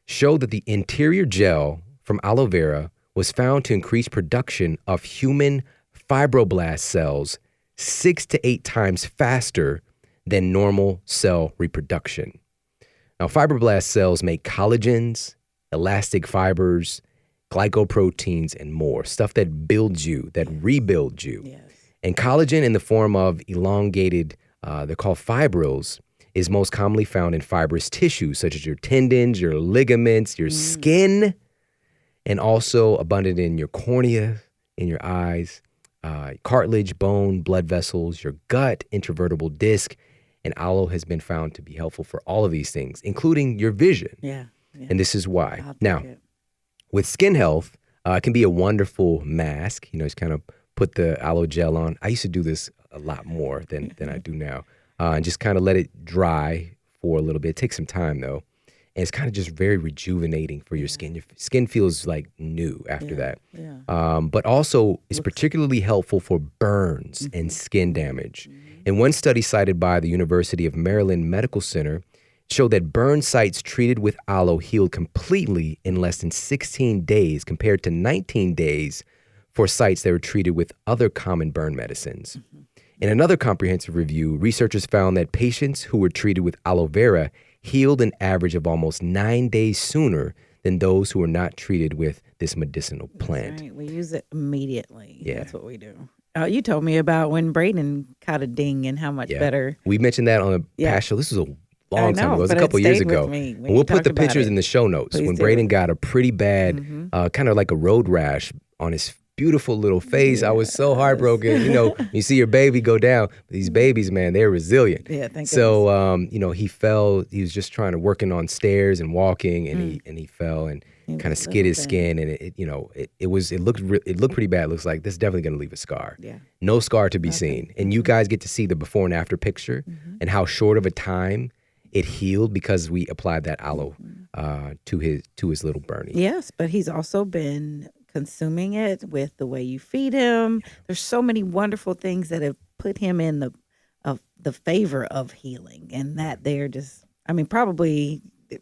showed that the interior gel from aloe vera was found to increase production of human fibroblast cells 6 to 8 times faster than normal cell reproduction. Now, fibroblast cells make collagens, elastic fibers, glycoproteins, and more, stuff that builds you, that rebuilds you. Yes. And collagen in the form of elongated they're called fibrils, is most commonly found in fibrous tissues such as your tendons, your ligaments, your skin, and also abundant in your cornea, in your eyes, cartilage, bone, blood vessels, your gut, intravertebral disc. And aloe has been found to be helpful for all of these things, including your vision. Yeah. And this is why. I'll take Now, it. with skin health, it can be a wonderful mask. Just kind of put the aloe gel on. I used to do this a lot more than I do now. And just kind of let it dry for a little bit. It takes some time, though. And it's kind of just very rejuvenating for your skin. Your skin feels like new after that. Yeah. But also, it's particularly helpful for burns and skin damage. And one study cited by the University of Maryland Medical Center showed that burn sites treated with aloe healed completely in less than 16 days compared to 19 days for sites that were treated with other common burn medicines. In another comprehensive review, researchers found that patients who were treated with aloe vera healed an average of almost 9 days sooner than those who were not treated with this medicinal plant. Right. We use it immediately. Yeah. That's what we do. You told me about when Braden caught a ding and how much better. We mentioned that on a past show. This was a long time ago. It was a couple years ago. And we'll put the pictures in the show notes. Please when do. Braden got a pretty bad, kind of like a road rash on his beautiful little face. I was so heartbroken. You see your baby go down. These babies, man, they're resilient. Yeah, thank So, he fell. He was just working on stairs and walking, and he fell and kind of skid his skin, and it looked pretty bad. It looks like this is definitely going to leave a scar. Yeah. No scar to be seen. And you guys get to see the before and after picture and how short of a time it healed because we applied that aloe to his little Bernie. Yes, but he's also been consuming it with the way you feed him. There's so many wonderful things that have put him in the favor of healing, and that they're just, probably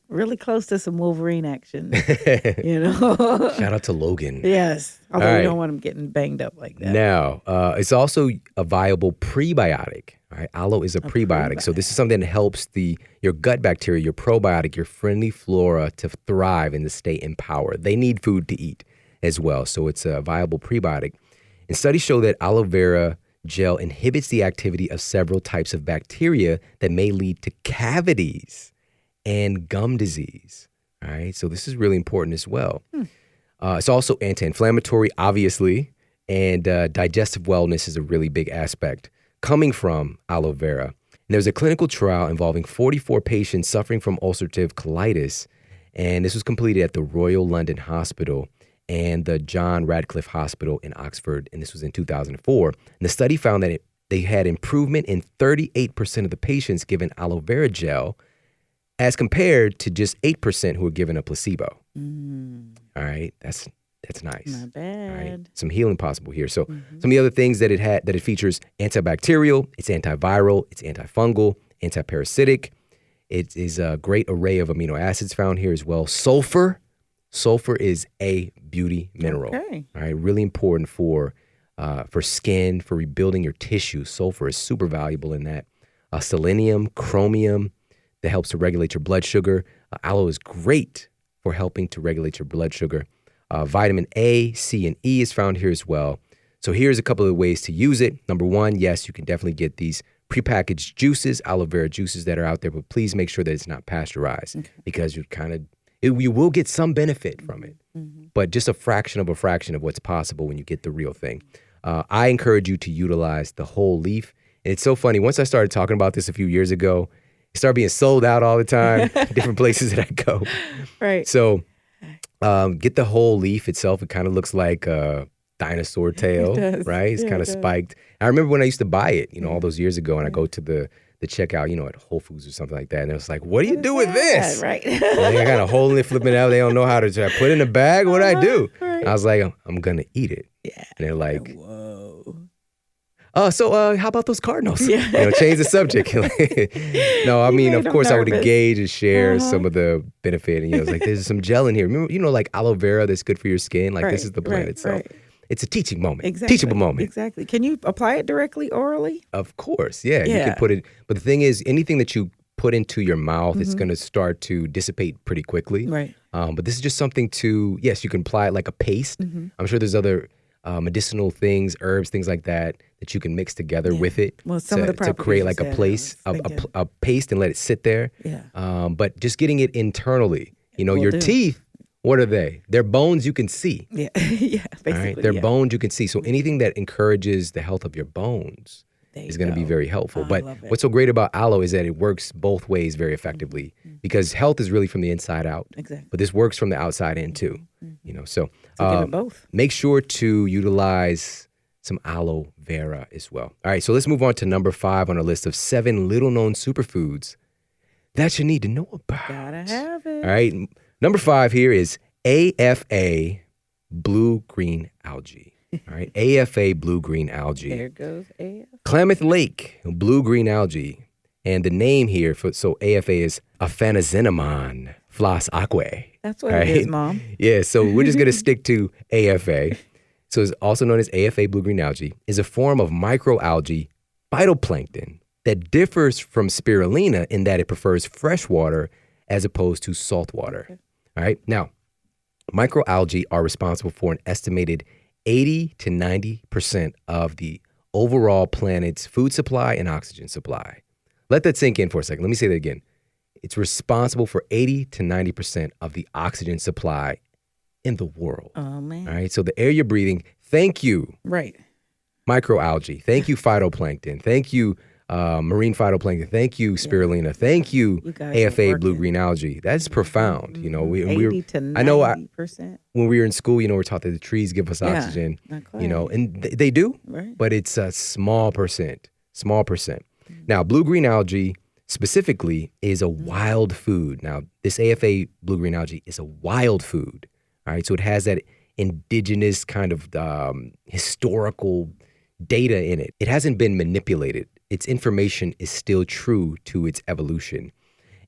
really close to some Wolverine action. Shout out to Logan. Yes, although All we don't right. want him getting banged up like that. Now, it's also a viable prebiotic. All right, aloe is a prebiotic. So this is something that helps your gut bacteria, your probiotic, your friendly flora to thrive and to stay empowered. They need food to eat as well. So it's a viable prebiotic. And studies show that aloe vera gel inhibits the activity of several types of bacteria that may lead to cavities and gum disease. All right, so this is really important as well. It's also anti-inflammatory, obviously, and digestive wellness is a really big aspect coming from aloe vera. And there's a clinical trial involving 44 patients suffering from ulcerative colitis, and this was completed at the Royal London Hospital and the John Radcliffe Hospital in Oxford, and this was in 2004. And the study found that they had improvement in 38% of the patients given aloe vera gel as compared to just 8% who were given a placebo. All right, that's nice. Not bad. All right, some healing possible here. So some of the other things that it features: antibacterial, it's antiviral, it's antifungal, antiparasitic. It is a great array of amino acids found here as well. Sulfur is a beauty mineral. Okay. All right, really important for skin, for rebuilding your tissue. Sulfur is super valuable in that. Selenium, chromium, that helps to regulate your blood sugar. Aloe is great for helping to regulate your blood sugar. Vitamin A, C, and E is found here as well. So here's a couple of ways to use it. Number one, yes, you can definitely get these prepackaged juices, aloe vera juices that are out there, but please make sure that it's not pasteurized because you will get some benefit from it, but just a fraction of what's possible when you get the real thing. I encourage you to utilize the whole leaf. And it's so funny. Once I started talking about this a few years ago, it started being sold out all the time, different places that I go. Right. So get the whole leaf itself. It kind of looks like a dinosaur tail, right? It's kind of spiked. I remember when I used to buy it, all those years ago, and I go to the checkout, at Whole Foods or something like that. And it was like, what do you do with this? Right. And they got a hole in it, flipping it out. They don't know how to I put it in a bag. What do I do? Right. And I was like, I'm going to eat it. Yeah. And they're like, whoa. So how about those Cardinals? Yeah. Change the subject. No, I mean, made of them course, I would nervous. engage and share some of the benefit. And it's like, there's some gel in here. Remember, like aloe vera that's good for your skin? Like this is the plant itself. Right. It's a teaching moment. Exactly. Teachable moment. Exactly. Can you apply it directly orally? Of course, yeah. You Yeah. can put it, but the thing is, anything that you put into your mouth, it's going to start to dissipate pretty quickly. Right. But this is just something yes, you can apply it like a paste. I'm sure there's other medicinal things, herbs, things like that that you can mix together with it Well, some of the to create like a paste and let it sit there. Yeah. But just getting it internally, your teeth, what are they? They're bones you can see. Yeah, yeah, basically. All right? They're bones you can see. So anything that encourages the health of your bones is going to be very helpful. But what's so great about aloe is that it works both ways very effectively because health is really from the inside out. Exactly. But this works from the outside in too. So give it both. Make sure to utilize some aloe vera as well. All right, so let's move on to number 5 on our list of 7 little-known superfoods that you need to know about. Gotta have it. All right, number 5 here is AFA blue-green algae. All right, AFA blue-green algae. There goes AFA. Klamath Lake blue-green algae. And the name here, so AFA is Aphanizinomon flos aquae. That's what it is, Mom. Yeah, so we're just going to stick to AFA. So it's also known as AFA blue-green algae, is a form of microalgae phytoplankton that differs from spirulina in that it prefers fresh water as opposed to salt water. Okay. All right. Now, microalgae are responsible for an estimated 80 to 90% of the overall planet's food supply and oxygen supply. Let that sink in for a second. Let me say that again. It's responsible for 80 to 90% of the oxygen supply in the world. Oh, man. All right. So the air you're breathing, thank you. Right. Microalgae. Thank you, phytoplankton. Thank you, marine phytoplankton. Thank you, spirulina. Thank you, AFA blue-green algae. That's profound. 80 to 90%. I know when we were in school, we're taught that the trees give us oxygen, and they do, right. But it's a small percent. Now, blue-green algae specifically is a wild food. Now, this AFA blue-green algae is a wild food. All right, so it has that indigenous kind of historical data in it. It hasn't been manipulated. Its information is still true to its evolution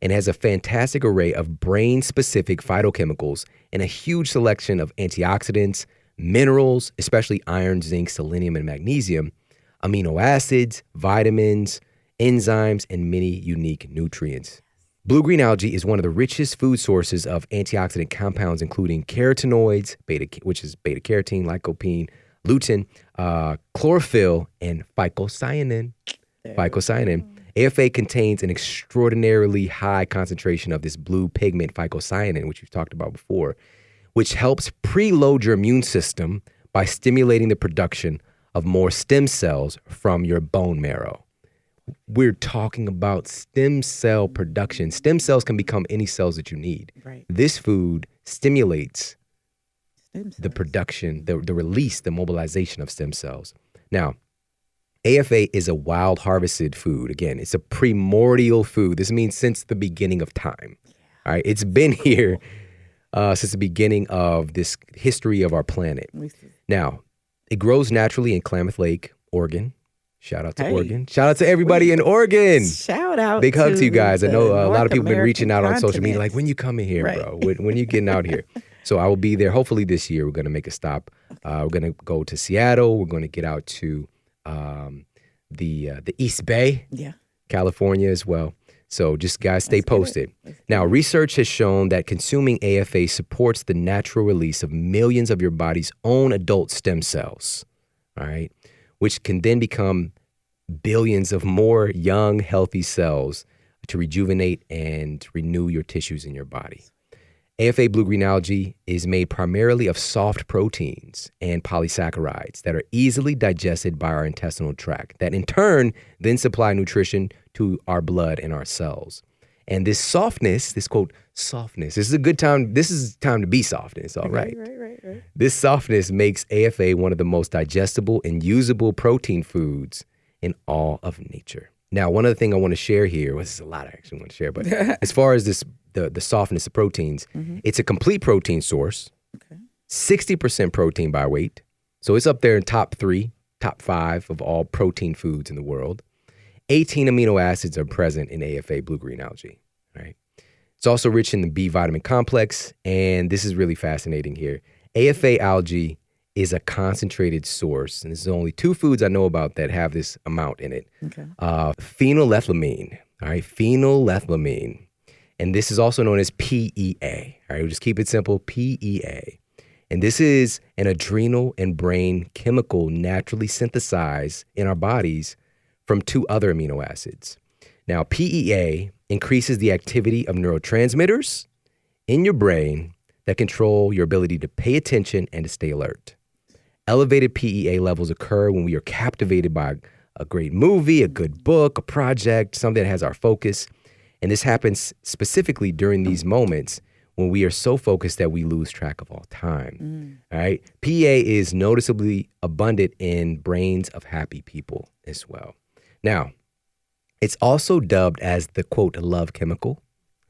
and has a fantastic array of brain-specific phytochemicals and a huge selection of antioxidants, minerals, especially iron, zinc, selenium, and magnesium, amino acids, vitamins, enzymes, and many unique nutrients. Blue-green algae is one of the richest food sources of antioxidant compounds, including carotenoids, which is beta-carotene, lycopene, lutein, chlorophyll, and phycocyanin. AFA contains an extraordinarily high concentration of this blue pigment phycocyanin, which we've talked about before, which helps preload your immune system by stimulating the production of more stem cells from your bone marrow. We're talking about stem cell production. Stem cells can become any cells that you need. Right. This food stimulates the production, the release, the mobilization of stem cells. Now, AFA is a wild harvested food. Again, it's a primordial food. This means since the beginning of time. All right, it's been here since the beginning of this history of our planet. Now, it grows naturally in Klamath Lake, Oregon. Shout out to Oregon. Shout out to everybody in Oregon. Shout out. Big hug to you guys. I know a lot of people have been reaching out on social continent. media like, when you coming here, bro? When you getting out here? So I will be there. Hopefully this year we're going to make a stop. We're going to go to Seattle. We're going to get out to the East Bay, California as well. So just guys, stay posted. Now, research has shown that consuming AFA supports the natural release of millions of your body's own adult stem cells, all right, which can then become billions of more young, healthy cells to rejuvenate and renew your tissues in your body. AFA blue-green algae is made primarily of soft proteins and polysaccharides that are easily digested by our intestinal tract that in turn then supply nutrition to our blood and our cells. And this softness, this quote, softness, this is a good time. This is time to be soft. And it's all right. Right. This softness makes AFA one of the most digestible and usable protein foods in all of nature. Now, one other thing I want to share here, well, this is a lot I actually want to share, but as far as this, the softness of proteins, it's a complete protein source, 60% protein by weight. So it's up there in top 5 of all protein foods in the world. 18 amino acids are present in AFA blue-green algae, right? It's also rich in the B vitamin complex, and this is really fascinating here. AFA algae is a concentrated source, and this is only 2 foods I know about that have this amount in it. Phenylethylamine, all right, phenylethylamine. And this is also known as PEA, all right, we'll just keep it simple, PEA. And this is an adrenal and brain chemical naturally synthesized in our bodies from 2 other amino acids. Now, PEA increases the activity of neurotransmitters in your brain that control your ability to pay attention and to stay alert. Elevated PEA levels occur when we are captivated by a great movie, a good book, a project, something that has our focus. And this happens specifically during these moments when we are so focused that we lose track of all time. All right. PEA is noticeably abundant in brains of happy people as well. Now, it's also dubbed as the, quote, love chemical,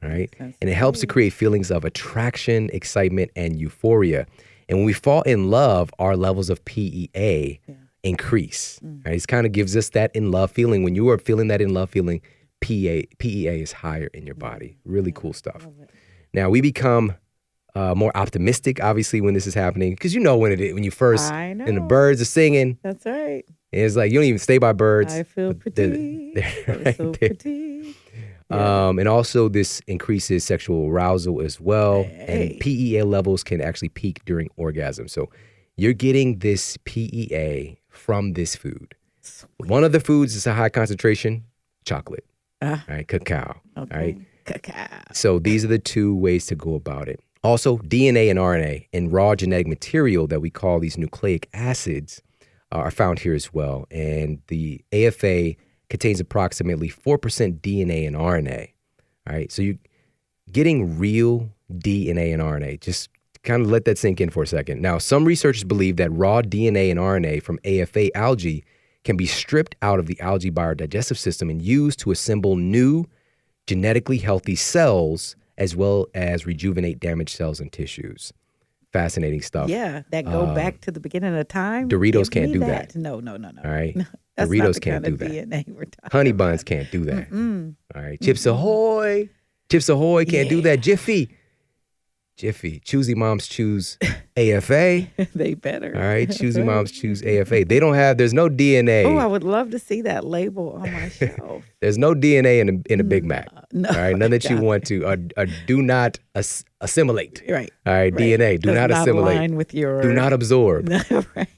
all right? And it helps to create feelings of attraction, excitement, and euphoria. And when we fall in love, our levels of PEA increase. Right? It kind of gives us that in love feeling. When you are feeling that in love feeling, PEA is higher in your body. Really cool stuff. Now, we become more optimistic, obviously, when this is happening. Because you know when you first, and the birds are singing. That's right. It's like you don't even stay by birds. I feel pretty. They're so pretty. And also this increases sexual arousal as well. And PEA levels can actually peak during orgasm. So you're getting this PEA from this food. Sweet. One of the foods is a high concentration, chocolate, right? Cacao, right? Cacao. So these are the 2 ways to go about it. Also, DNA and RNA and raw genetic material that we call these nucleic acids are found here as well. And the AFA contains approximately 4% DNA and RNA. All right. So you're getting real DNA and RNA. Just kind of let that sink in for a second. Now, some researchers believe that raw DNA and RNA from AFA algae can be stripped out of the algae by our digestive system and used to assemble new genetically healthy cells as well as rejuvenate damaged cells and tissues. Fascinating stuff. Yeah, that go back to the beginning of time. Doritos can't do that. No. All right. No, that's Doritos not the can't kind do of that. DNA we're talking Honey about. Buns can't do that. All right. Chips Ahoy. Chips Ahoy can't do that. Jiffy. Choosy Moms choose AFA. They better. All right. Choosy Moms choose AFA. There's no DNA. Oh, I would love to see that label on my shelf. There's no DNA in a Big Mac. No. All right. None that you want to, or do not assimilate. Right. All right. DNA. Do not assimilate. Align with your... Do not absorb. Right.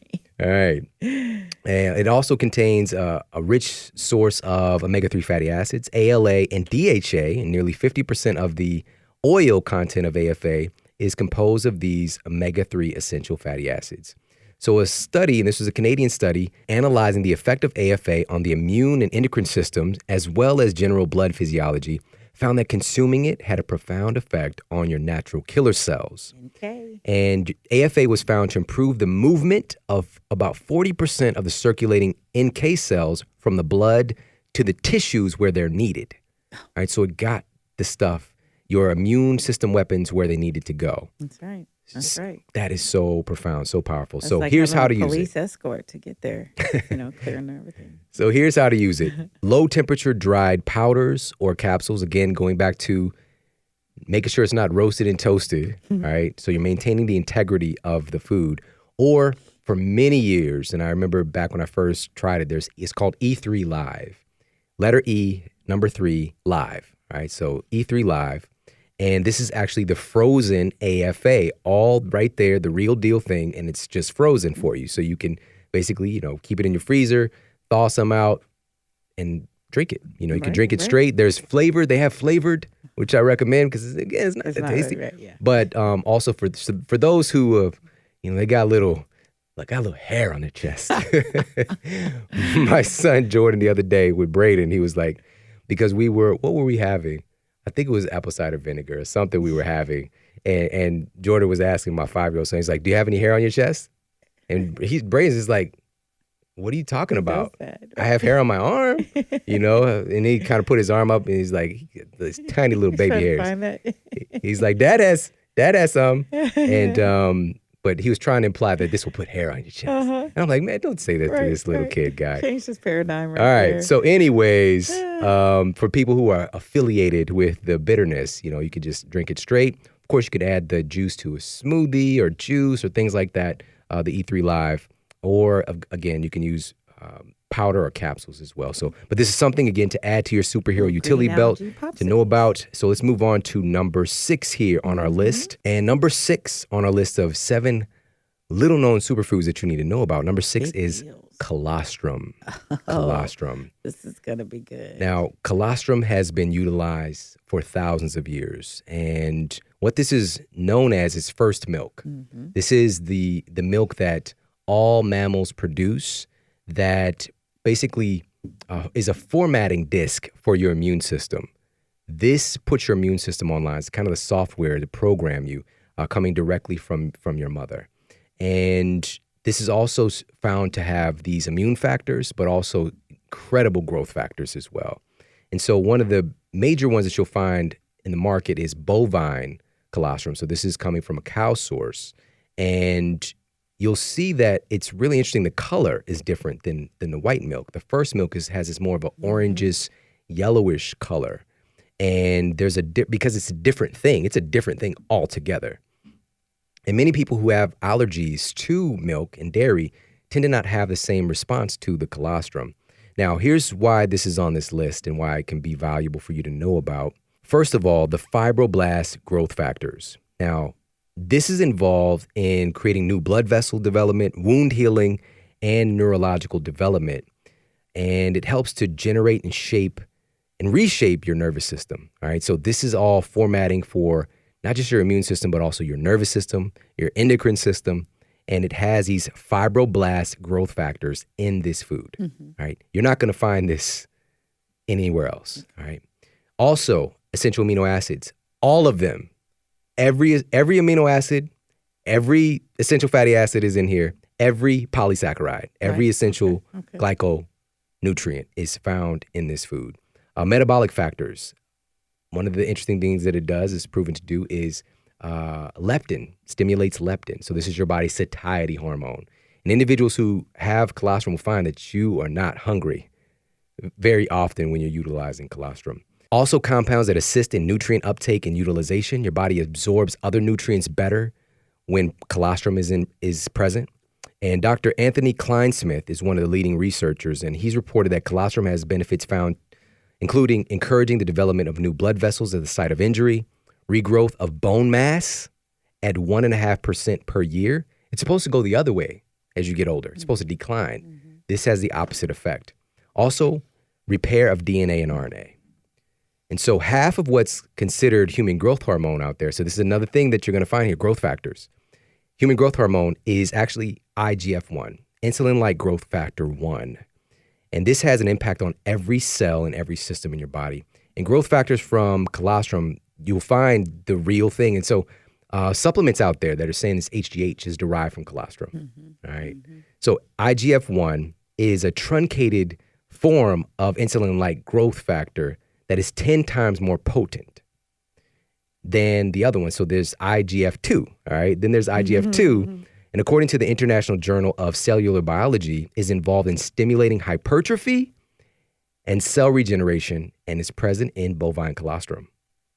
All right. And it also contains a rich source of omega-3 fatty acids, ALA, and DHA, and nearly 50% of the oil content of AFA is composed of these omega-3 essential fatty acids. So a study, and this was a Canadian study, analyzing the effect of AFA on the immune and endocrine systems, as well as general blood physiology, found that consuming it had a profound effect on your natural killer cells. Okay. And AFA was found to improve the movement of about 40% of the circulating NK cells from the blood to the tissues where they're needed. All right, so it got the stuff, your immune system weapons, where they needed to go. That's right. That's right. That is so profound, so powerful. That's so like here's how to use it. Police escort to get there, clearing everything. So here's how to use it. Low temperature dried powders or capsules, again, going back to making sure it's not roasted and toasted, all right? So you're maintaining the integrity of the food. Or for many years, and I remember back when I first tried it, it's called E3 Live. Letter E, number 3, live, all right? So E3 Live. And this is actually the frozen AFA, all right there, the real deal thing, and it's just frozen for you. So you can basically, keep it in your freezer, thaw some out, and drink it. You can drink it straight. There's flavor. They have flavored, which I recommend because, again, it's not that tasty. Right, yeah. But also for those who have, they got a little hair on their chest. My son Jordan the other day with Braden, he was like, because what were we having? I think it was apple cider vinegar or something we were having. And Jordan was asking my 5-year-old son, he's like, do you have any hair on your chest? And Braden's just like, what are you talking about? I have hair on my arm, and he kind of put his arm up and he's like, this tiny little baby hairs. He's like, dad has some. And, but he was trying to imply that this will put hair on your chest. And I'm like, man, don't say that to this little kid guy. Change his paradigm All right. there. So anyways, for people who are affiliated with the bitterness, you could just drink it straight. Of course, you could add the juice to a smoothie or juice or things like that, the E3 Live. Or, again, you can use powder or capsules as well. So, but this is something, again, to add to your superhero Green utility belt algae to know popsicles. about. So let's move on to number 6 here on our list. And number 6 on our list of 7 little known superfoods that you need to know about. Number 6 Big is deals. colostrum. Colostrum. This is going to be good. Now, colostrum has been utilized for thousands of years. And what this is known as is first milk. This is the milk that all mammals produce that basically is a formatting disk for your immune system. This puts your immune system online. It's kind of the software to program you coming directly from your mother. And this is also found to have these immune factors, but also incredible growth factors as well. And so one of the major ones that you'll find in the market is bovine colostrum. So this is coming from a cow source. And you'll see that it's really interesting. The color is different than the white milk. The first milk has this more of an orangish, yellowish color. And there's because it's a different thing. It's a different thing altogether. And many people who have allergies to milk and dairy tend to not have the same response to the colostrum. Now, here's why this is on this list and why it can be valuable for you to know about. First of all, the fibroblast growth factors. Now, this is involved in creating new blood vessel development, wound healing, and neurological development. And it helps to generate and shape and reshape your nervous system. All right. So this is all formatting for not just your immune system, but also your nervous system, your endocrine system. And it has these fibroblast growth factors in this food. All right. You're not going to find this anywhere else. All right. Also, essential amino acids, all of them, every amino acid, every essential fatty acid is in here, every polysaccharide, every essential glyconutrient is found in this food. Metabolic factors. One of the interesting things that it does, is proven to do, is leptin, stimulates leptin. So this is your body's satiety hormone. And individuals who have colostrum will find that you are not hungry very often when you're utilizing colostrum. Also, compounds that assist in nutrient uptake and utilization. Your body absorbs other nutrients better when colostrum is present. And Dr. Anthony Kleinsmith is one of the leading researchers, and he's reported that colostrum has benefits found, including encouraging the development of new blood vessels at the site of injury, regrowth of bone mass at 1.5% per year. It's supposed to go the other way as you get older. It's supposed to decline. This has the opposite effect. Also, repair of DNA and RNA. And so half of what's considered human growth hormone out there, so this is another thing that you're going to find here, growth factors. Human growth hormone is actually IGF-1, insulin-like growth factor 1. And this has an impact on every cell and every system in your body. And growth factors from colostrum, you'll find the real thing. And so supplements out there that are saying this HGH is derived from colostrum. All right. So IGF-1 is a truncated form of insulin-like growth factor that is 10 times more potent than the other one. So there's IGF-2, all right? Then there's IGF-2, and according to the International Journal of Cellular Biology, is involved in stimulating hypertrophy and cell regeneration, and is present in bovine colostrum.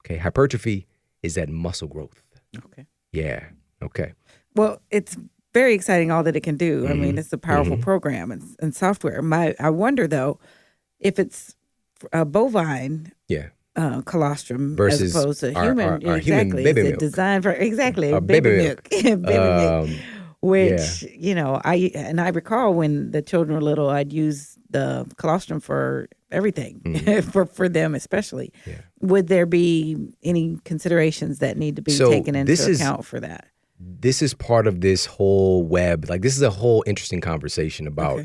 Okay, hypertrophy is that muscle growth. Okay. Yeah, okay. Well, it's very exciting all that it can do. I mean, it's a powerful program and software. I wonder, though, if it's bovine colostrum versus as opposed to our human. human baby Is it milk. designed for baby baby milk? Baby milk. Which, I recall when the children were little, I'd use the colostrum for everything, for them especially. Yeah. Would there be any considerations that need to be taken into account for that? This is part of this whole web. Like, this is a whole interesting conversation about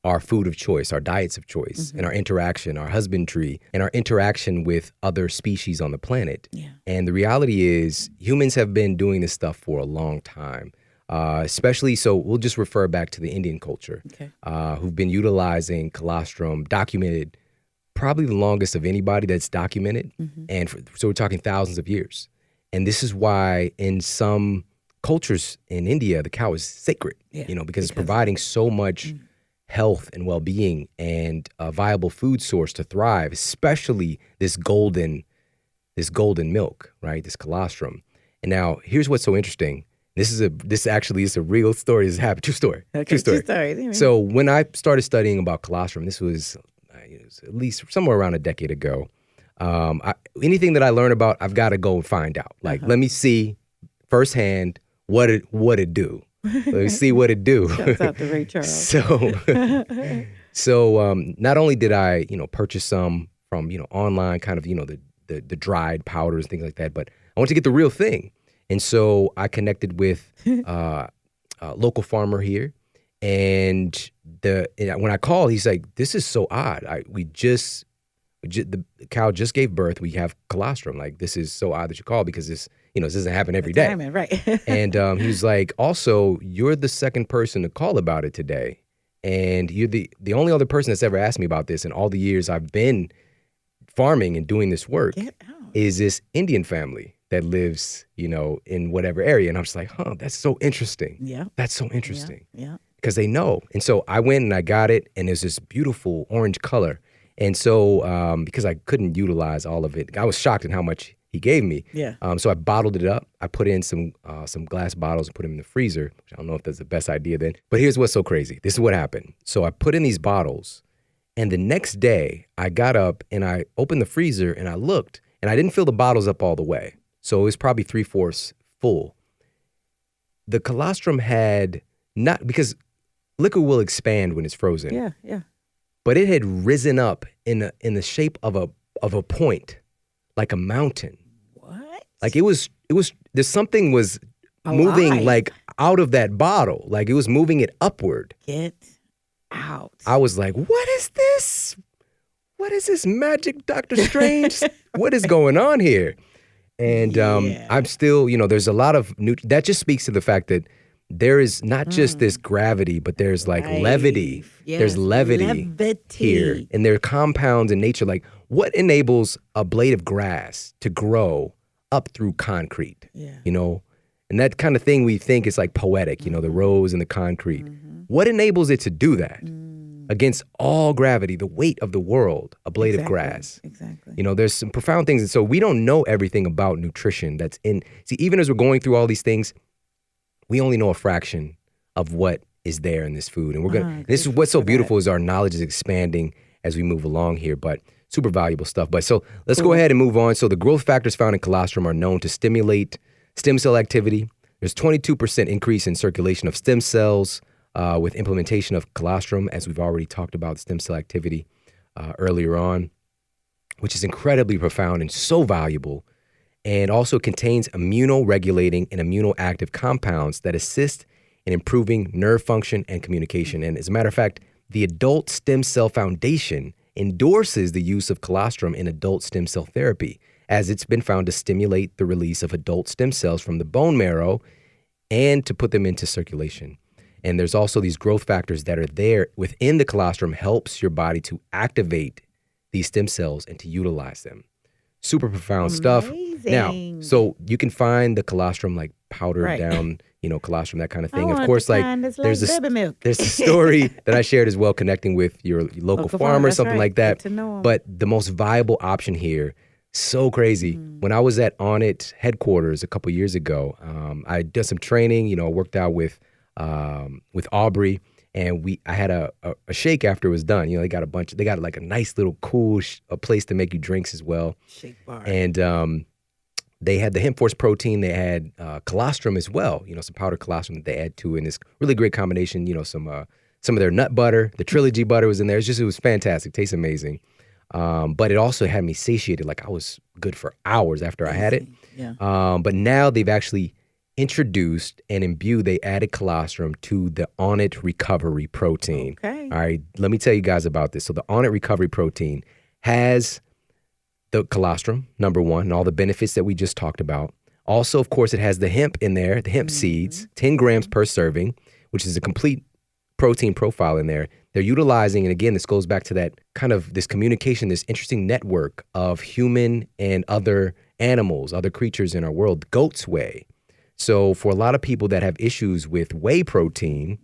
our food of choice, our diets of choice, and our interaction, our husbandry, and our interaction with other species on the planet. Yeah. And the reality is humans have been doing this stuff for a long time. Especially, so we'll just refer back to the Indian culture, who've been utilizing colostrum, documented probably the longest of anybody that's documented. And so we're talking thousands of years. And this is why in some cultures in India, the cow is sacred, because it's providing so much health and well-being and a viable food source to thrive, especially this golden milk, right? This colostrum. And now here's what's so interesting. This actually is a real story. This happened. True story. Okay, True story. true story. So when I started studying about colostrum, this was, it was at least somewhere around a decade ago. Anything that I learn about, I've got to go and find out. Like, let me see firsthand what it do. Let me see what it do. Shouts out to Ray Charles. So not only did I, purchase some from, online, kind of, the dried powders and things like that, but I wanted to get the real thing. And so I connected with a local farmer here, and when I called, he's like, "This is so odd. The cow just gave birth. We have colostrum. Like, this is so odd that you call, because this doesn't happen every day." Right. And he was like, "Also, you're the second person to call about it today, and you're the only other person that's ever asked me about this in all the years I've been farming and doing this work. Is this Indian family that lives, in whatever area." And I'm just like, "Huh, that's so interesting." Yeah. That's so interesting. Yeah. Because they know. And so I went and I got it, and there's this beautiful orange color. And so because I couldn't utilize all of it, I was shocked at how much he gave me. Yeah. So I bottled it up. I put in some glass bottles and put them in the freezer, which I don't know if that's the best idea then. But here's what's so crazy. This is what happened. So I put in these bottles, and the next day I got up and I opened the freezer and I looked, and I didn't fill the bottles up all the way. So it was probably 3/4 full. The colostrum had not, because liquid will expand when it's frozen. Yeah. But it had risen up in the shape of a point, like a mountain. What? Like it was there's something was moving like out of that bottle. Like it was moving it upward. Get out. I was like, "What is this? What is this magic, Dr. Strange? What is going on here?" And I'm still, there's a lot of that just speaks to the fact that there is not just this gravity, but there's like levity. Yes. There's levity here. And there are compounds in nature. Like, what enables a blade of grass to grow up through concrete? Yeah. And that kind of thing we think is like poetic, the rose and the concrete. What enables it to do that? Against all gravity, the weight of the world, a blade of grass. Exactly. There's some profound things. And so we don't know everything about nutrition that's in. See, even as we're going through all these things, we only know a fraction of what is there in this food. And we're going to, this is what's so beautiful is our knowledge is expanding as we move along here, but super valuable stuff. But so let's go ahead and move on. So the growth factors found in colostrum are known to stimulate stem cell activity. There's 22% increase in circulation of stem cells with implementation of colostrum, as we've already talked about stem cell activity earlier on, which is incredibly profound and so valuable. And also contains immunoregulating and immunoactive compounds that assist in improving nerve function and communication. And as a matter of fact, the Adult Stem Cell Foundation endorses the use of colostrum in adult stem cell therapy, as it's been found to stimulate the release of adult stem cells from the bone marrow and to put them into circulation. And there's also these growth factors that are there within the colostrum, helps your body to activate these stem cells and to utilize them. Super profound stuff. Now, so you can find the colostrum like powdered down, colostrum, that kind of thing. Of course, like there's a story that I shared as well, connecting with your local farmer, something like that. But the most viable option here, so crazy. When I was at Onnit headquarters a couple years ago, I did some training, worked out with Aubrey. And I had a shake after it was done. They got like a nice little cool a place to make you drinks as well. Shake bar. And they had the hemp force protein. They had colostrum as well. Some powdered colostrum that they add to in this really great combination. Some of their nut butter, the Trilogy butter was in there. It was fantastic. Tastes amazing. But it also had me satiated. Like I was good for hours after I had it. Yeah. But now they've actually introduced and imbued, they added colostrum to the Onnit recovery protein. Okay. All right, let me tell you guys about this. So the Onnit recovery protein has the colostrum, number one, and all the benefits that we just talked about. Also, of course, it has the hemp in there, the hemp seeds, 10 grams per serving, which is a complete protein profile in there. They're utilizing, and again, this goes back to that kind of this communication, this interesting network of human and other animals, other creatures in our world, goat's whey. So for a lot of people that have issues with whey protein,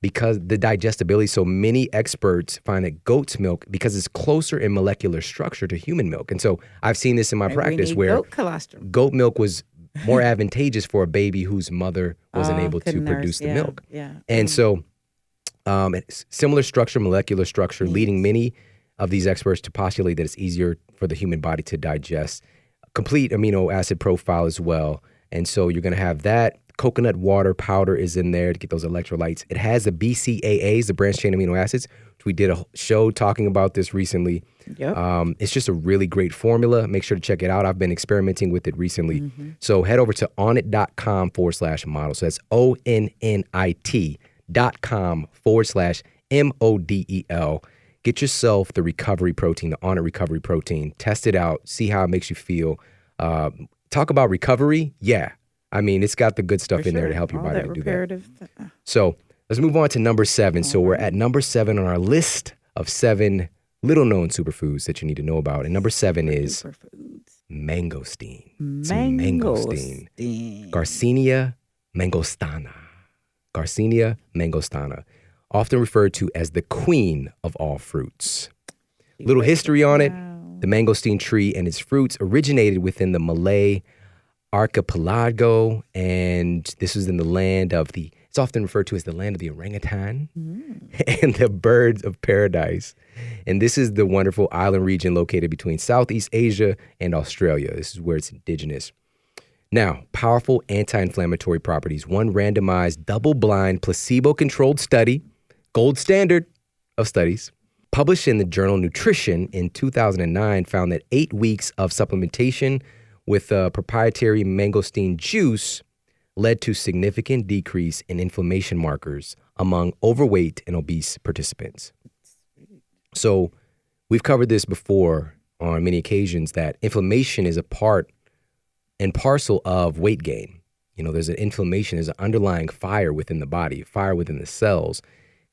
because the digestibility, so many experts find that goat's milk, because it's closer in molecular structure to human milk. And so I've seen this in my practice where goat colostrum. Goat milk was more advantageous for a baby whose mother wasn't able to couldn't produce the nurse. milk. Yeah. And so it's similar structure, molecular structure, leading many of these experts to postulate that it's easier for the human body to digest. Complete amino acid profile as well. And so you're going to have that. Coconut water powder is in there to get those electrolytes. It has the BCAAs, the branched chain amino acids, which we did a show talking about this recently. Yep. It's just a really great formula. Make sure to check it out. I've been experimenting with it recently. So head over to onnit.com/model. So that's onnit.com/MODEL. Get yourself the recovery protein, the Onnit recovery protein. Test it out. See how it makes you feel. Talk about recovery. Yeah. I mean, it's got the good stuff in there to help your body to do that. So let's move on to number 7. So we're at number 7 on our list of 7 little-known superfoods that you need to know about. And number 7 is mangosteen. Mangosteen. Garcinia mangostana. Garcinia mangostana. Often referred to as the queen of all fruits. Little history on it. The mangosteen tree and its fruits originated within the Malay archipelago, and this was in the land of it's often referred to as the land of the orangutan and the birds of paradise. And this is the wonderful island region located between Southeast Asia and Australia. This is where it's indigenous. Now, powerful anti-inflammatory properties. One randomized, double-blind, placebo-controlled study, gold standard of studies, published in the journal Nutrition in 2009, found that 8 weeks of supplementation with proprietary mangosteen juice led to significant decrease in inflammation markers among overweight and obese participants. So we've covered this before on many occasions that inflammation is a part and parcel of weight gain. You know, there's an inflammation, there's an underlying fire within the body, fire within the cells,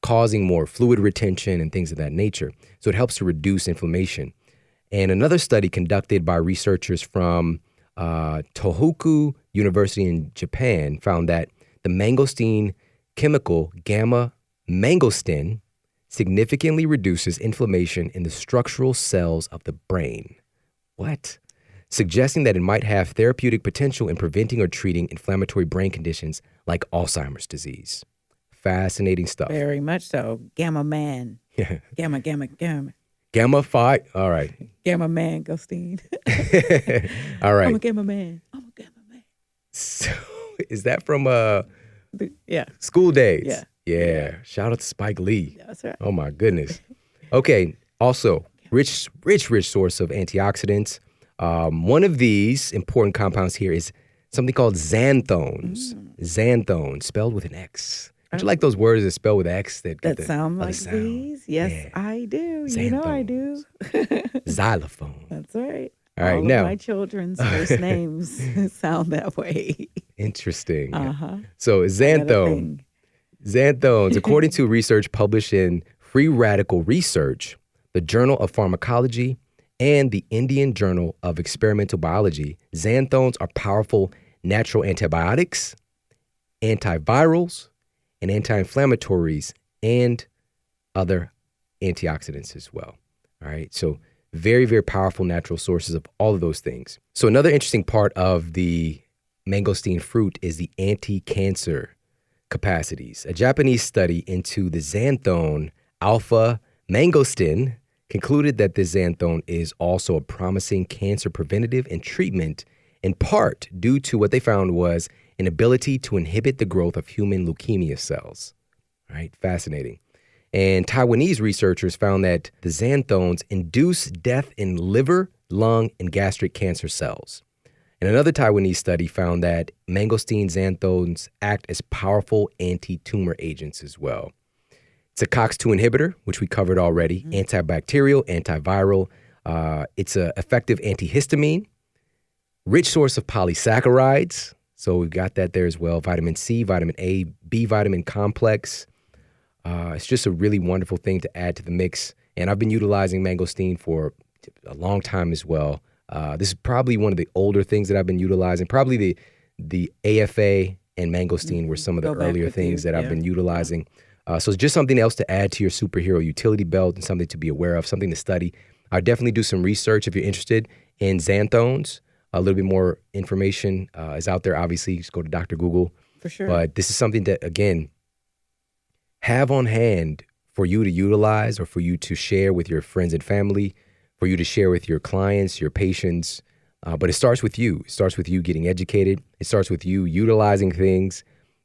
causing more fluid retention and things of that nature. So it helps to reduce inflammation. And another study conducted by researchers from Tohoku University in Japan found that the mangosteen chemical gamma mangostin significantly reduces inflammation in the structural cells of the brain. What? Suggesting that it might have therapeutic potential in preventing or treating inflammatory brain conditions like Alzheimer's disease. Fascinating stuff. Very much so. Gamma man. Yeah. Gamma. Gamma 5. All right. Gamma man, Ghosteen. All right. I'm a gamma man. So, is that from Yeah. School Days? Yeah. Yeah. Shout out to Spike Lee. That's right. Oh my goodness. Okay. Also, rich source of antioxidants. One of these important compounds here is something called xanthones. Xanthones, spelled with an X. Don't you like those words that spell with X that sound like sound? these? Yes, yeah. I do. Xanthones. You know I do. Xylophone. That's right. All right, All now of my children's first names sound that way. Interesting. Uh-huh. So xanthones, according to research published in Free Radical Research, the Journal of Pharmacology, and the Indian Journal of Experimental Biology, xanthones are powerful natural antibiotics, antivirals, and anti-inflammatories, and other antioxidants as well. All right, so very, very powerful natural sources of all of those things. So another interesting part of the mangosteen fruit is the anti-cancer capacities. A Japanese study into the xanthone alpha mangosteen concluded that the xanthone is also a promising cancer preventative and treatment, in part due to what they found was an ability to inhibit the growth of human leukemia cells. All right, fascinating. And Taiwanese researchers found that the xanthones induce death in liver, lung, and gastric cancer cells. And another Taiwanese study found that mangosteen xanthones act as powerful anti-tumor agents as well. It's a COX-2 inhibitor, which we covered already, antibacterial, antiviral. It's an effective antihistamine, rich source of polysaccharides. So we've got that there as well. Vitamin C, vitamin A, B vitamin complex. It's just a really wonderful thing to add to the mix. And I've been utilizing mangosteen for a long time as well. This is probably one of the older things that I've been utilizing. Probably the AFA and mangosteen were some of the earlier things that I've been utilizing. So it's just something else to add to your superhero utility belt and something to be aware of, something to study. I'll definitely do some research if you're interested in xanthones. a little bit more information is out there. Obviously, just go to Dr. Google. For sure. But this is something that, again, have on hand for you to utilize or for you to share with your friends and family, for you to share with your clients, your patients. But it starts with you. It starts with you getting educated. It starts with you utilizing things,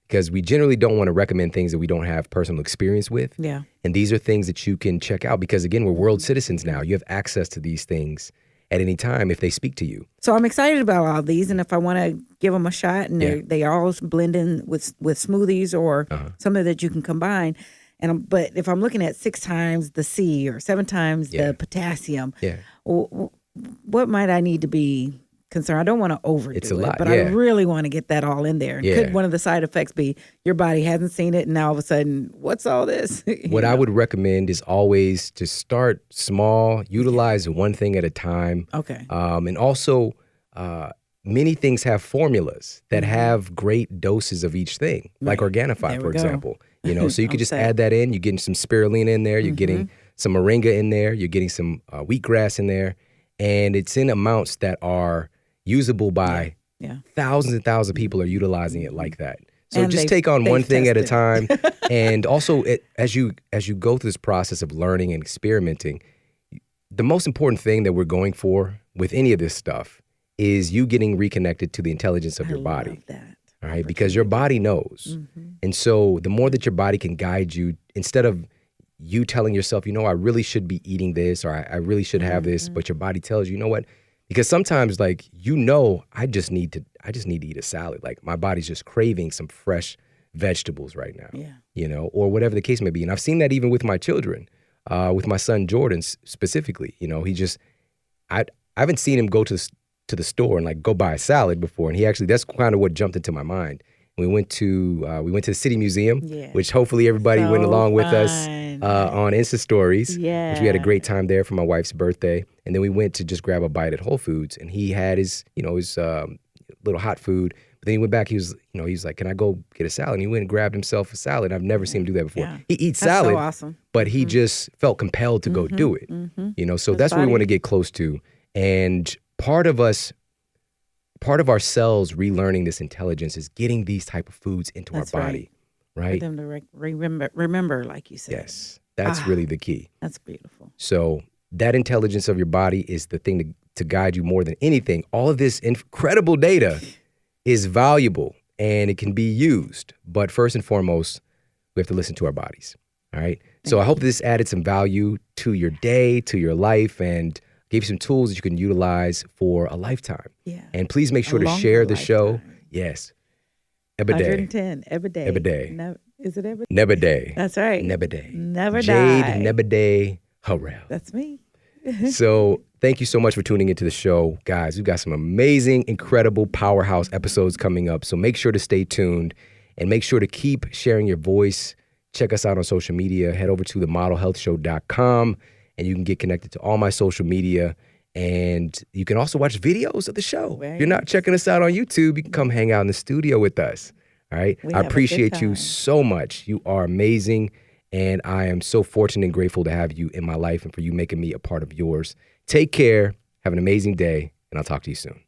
because we generally don't want to recommend things that we don't have personal experience with. Yeah. And these are things that you can check out because, again, we're world citizens now. You have access to these things at any time if they speak to you. So I'm excited about all these, and if I want to give them a shot, and they all blend in with smoothies or something that you can combine. But if I'm looking at 6 times the C or 7 times the potassium, what might I need to be concerned? I don't want to overdo It's a lot, but I really want to get that all in there. And could one of the side effects be your body hasn't seen it, and now all of a sudden, what's all this? What I would recommend is always to start small, utilize one thing at a time. Okay. And also, many things have formulas that have great doses of each thing, like Organifi, for example. You know, so you could just add that in. You're getting some spirulina in there. You're getting some moringa in there. You're getting some wheatgrass in there. And it's in amounts that are usable by thousands and thousands of people are utilizing it like that. So And just take on one thing at a tested. time. And also, as you go through this process of learning and experimenting, the most important thing that we're going for with any of this stuff is you getting reconnected to the intelligence of your body. Love that. All right, because your body knows. And so the more that your body can guide you, instead of you telling yourself, I really should be eating this, or I really should have this, but your body tells you, you know what? Because sometimes, like, I just need to eat a salad. Like, my body's just craving some fresh vegetables right now. Yeah. Or whatever the case may be. And I've seen that even with my children, with my son Jordan specifically. I haven't seen him go to the store and like go buy a salad before, and that's kind of what jumped into my mind. We went to the City Museum, which hopefully everybody went along with us on Insta Stories. Yeah. Which we had a great time there for my wife's birthday, and then we went to just grab a bite at Whole Foods, and he had his little hot food. But then he went back. He was like, "Can I go get a salad?" And he went and grabbed himself a salad. I've never seen him do that before. Yeah. He eats That's salad, so awesome. but he just felt compelled to go do it. So that's what we want to get close to, and part of ourselves relearning this intelligence is getting these type of foods into our body, right? For them to remember, like you said. Yes, that's really the key. That's beautiful. So that intelligence of your body is the thing to guide you more than anything. All of this incredible data is valuable and it can be used. But first and foremost, we have to listen to our bodies, all right? So I hope this added some value to your day, to your life, and gave you some tools that you can utilize for a lifetime. Yeah. And please make sure to share the show. Yes. Every day. 110 every day. Every day. Is it every day? Never day. That's right. Never day. Never Jade, die. never day. Harrell. That's me. So thank you so much for tuning into the show. Guys, we've got some amazing, incredible powerhouse episodes coming up. So make sure to stay tuned and make sure to keep sharing your voice. Check us out on social media. Head over to themodelhealthshow.com and you can get connected to all my social media. And you can also watch videos of the show. If you're not checking us out on YouTube, you can come hang out in the studio with us. All right. I appreciate you so much. You are amazing. And I am so fortunate and grateful to have you in my life and for you making me a part of yours. Take care. Have an amazing day. And I'll talk to you soon.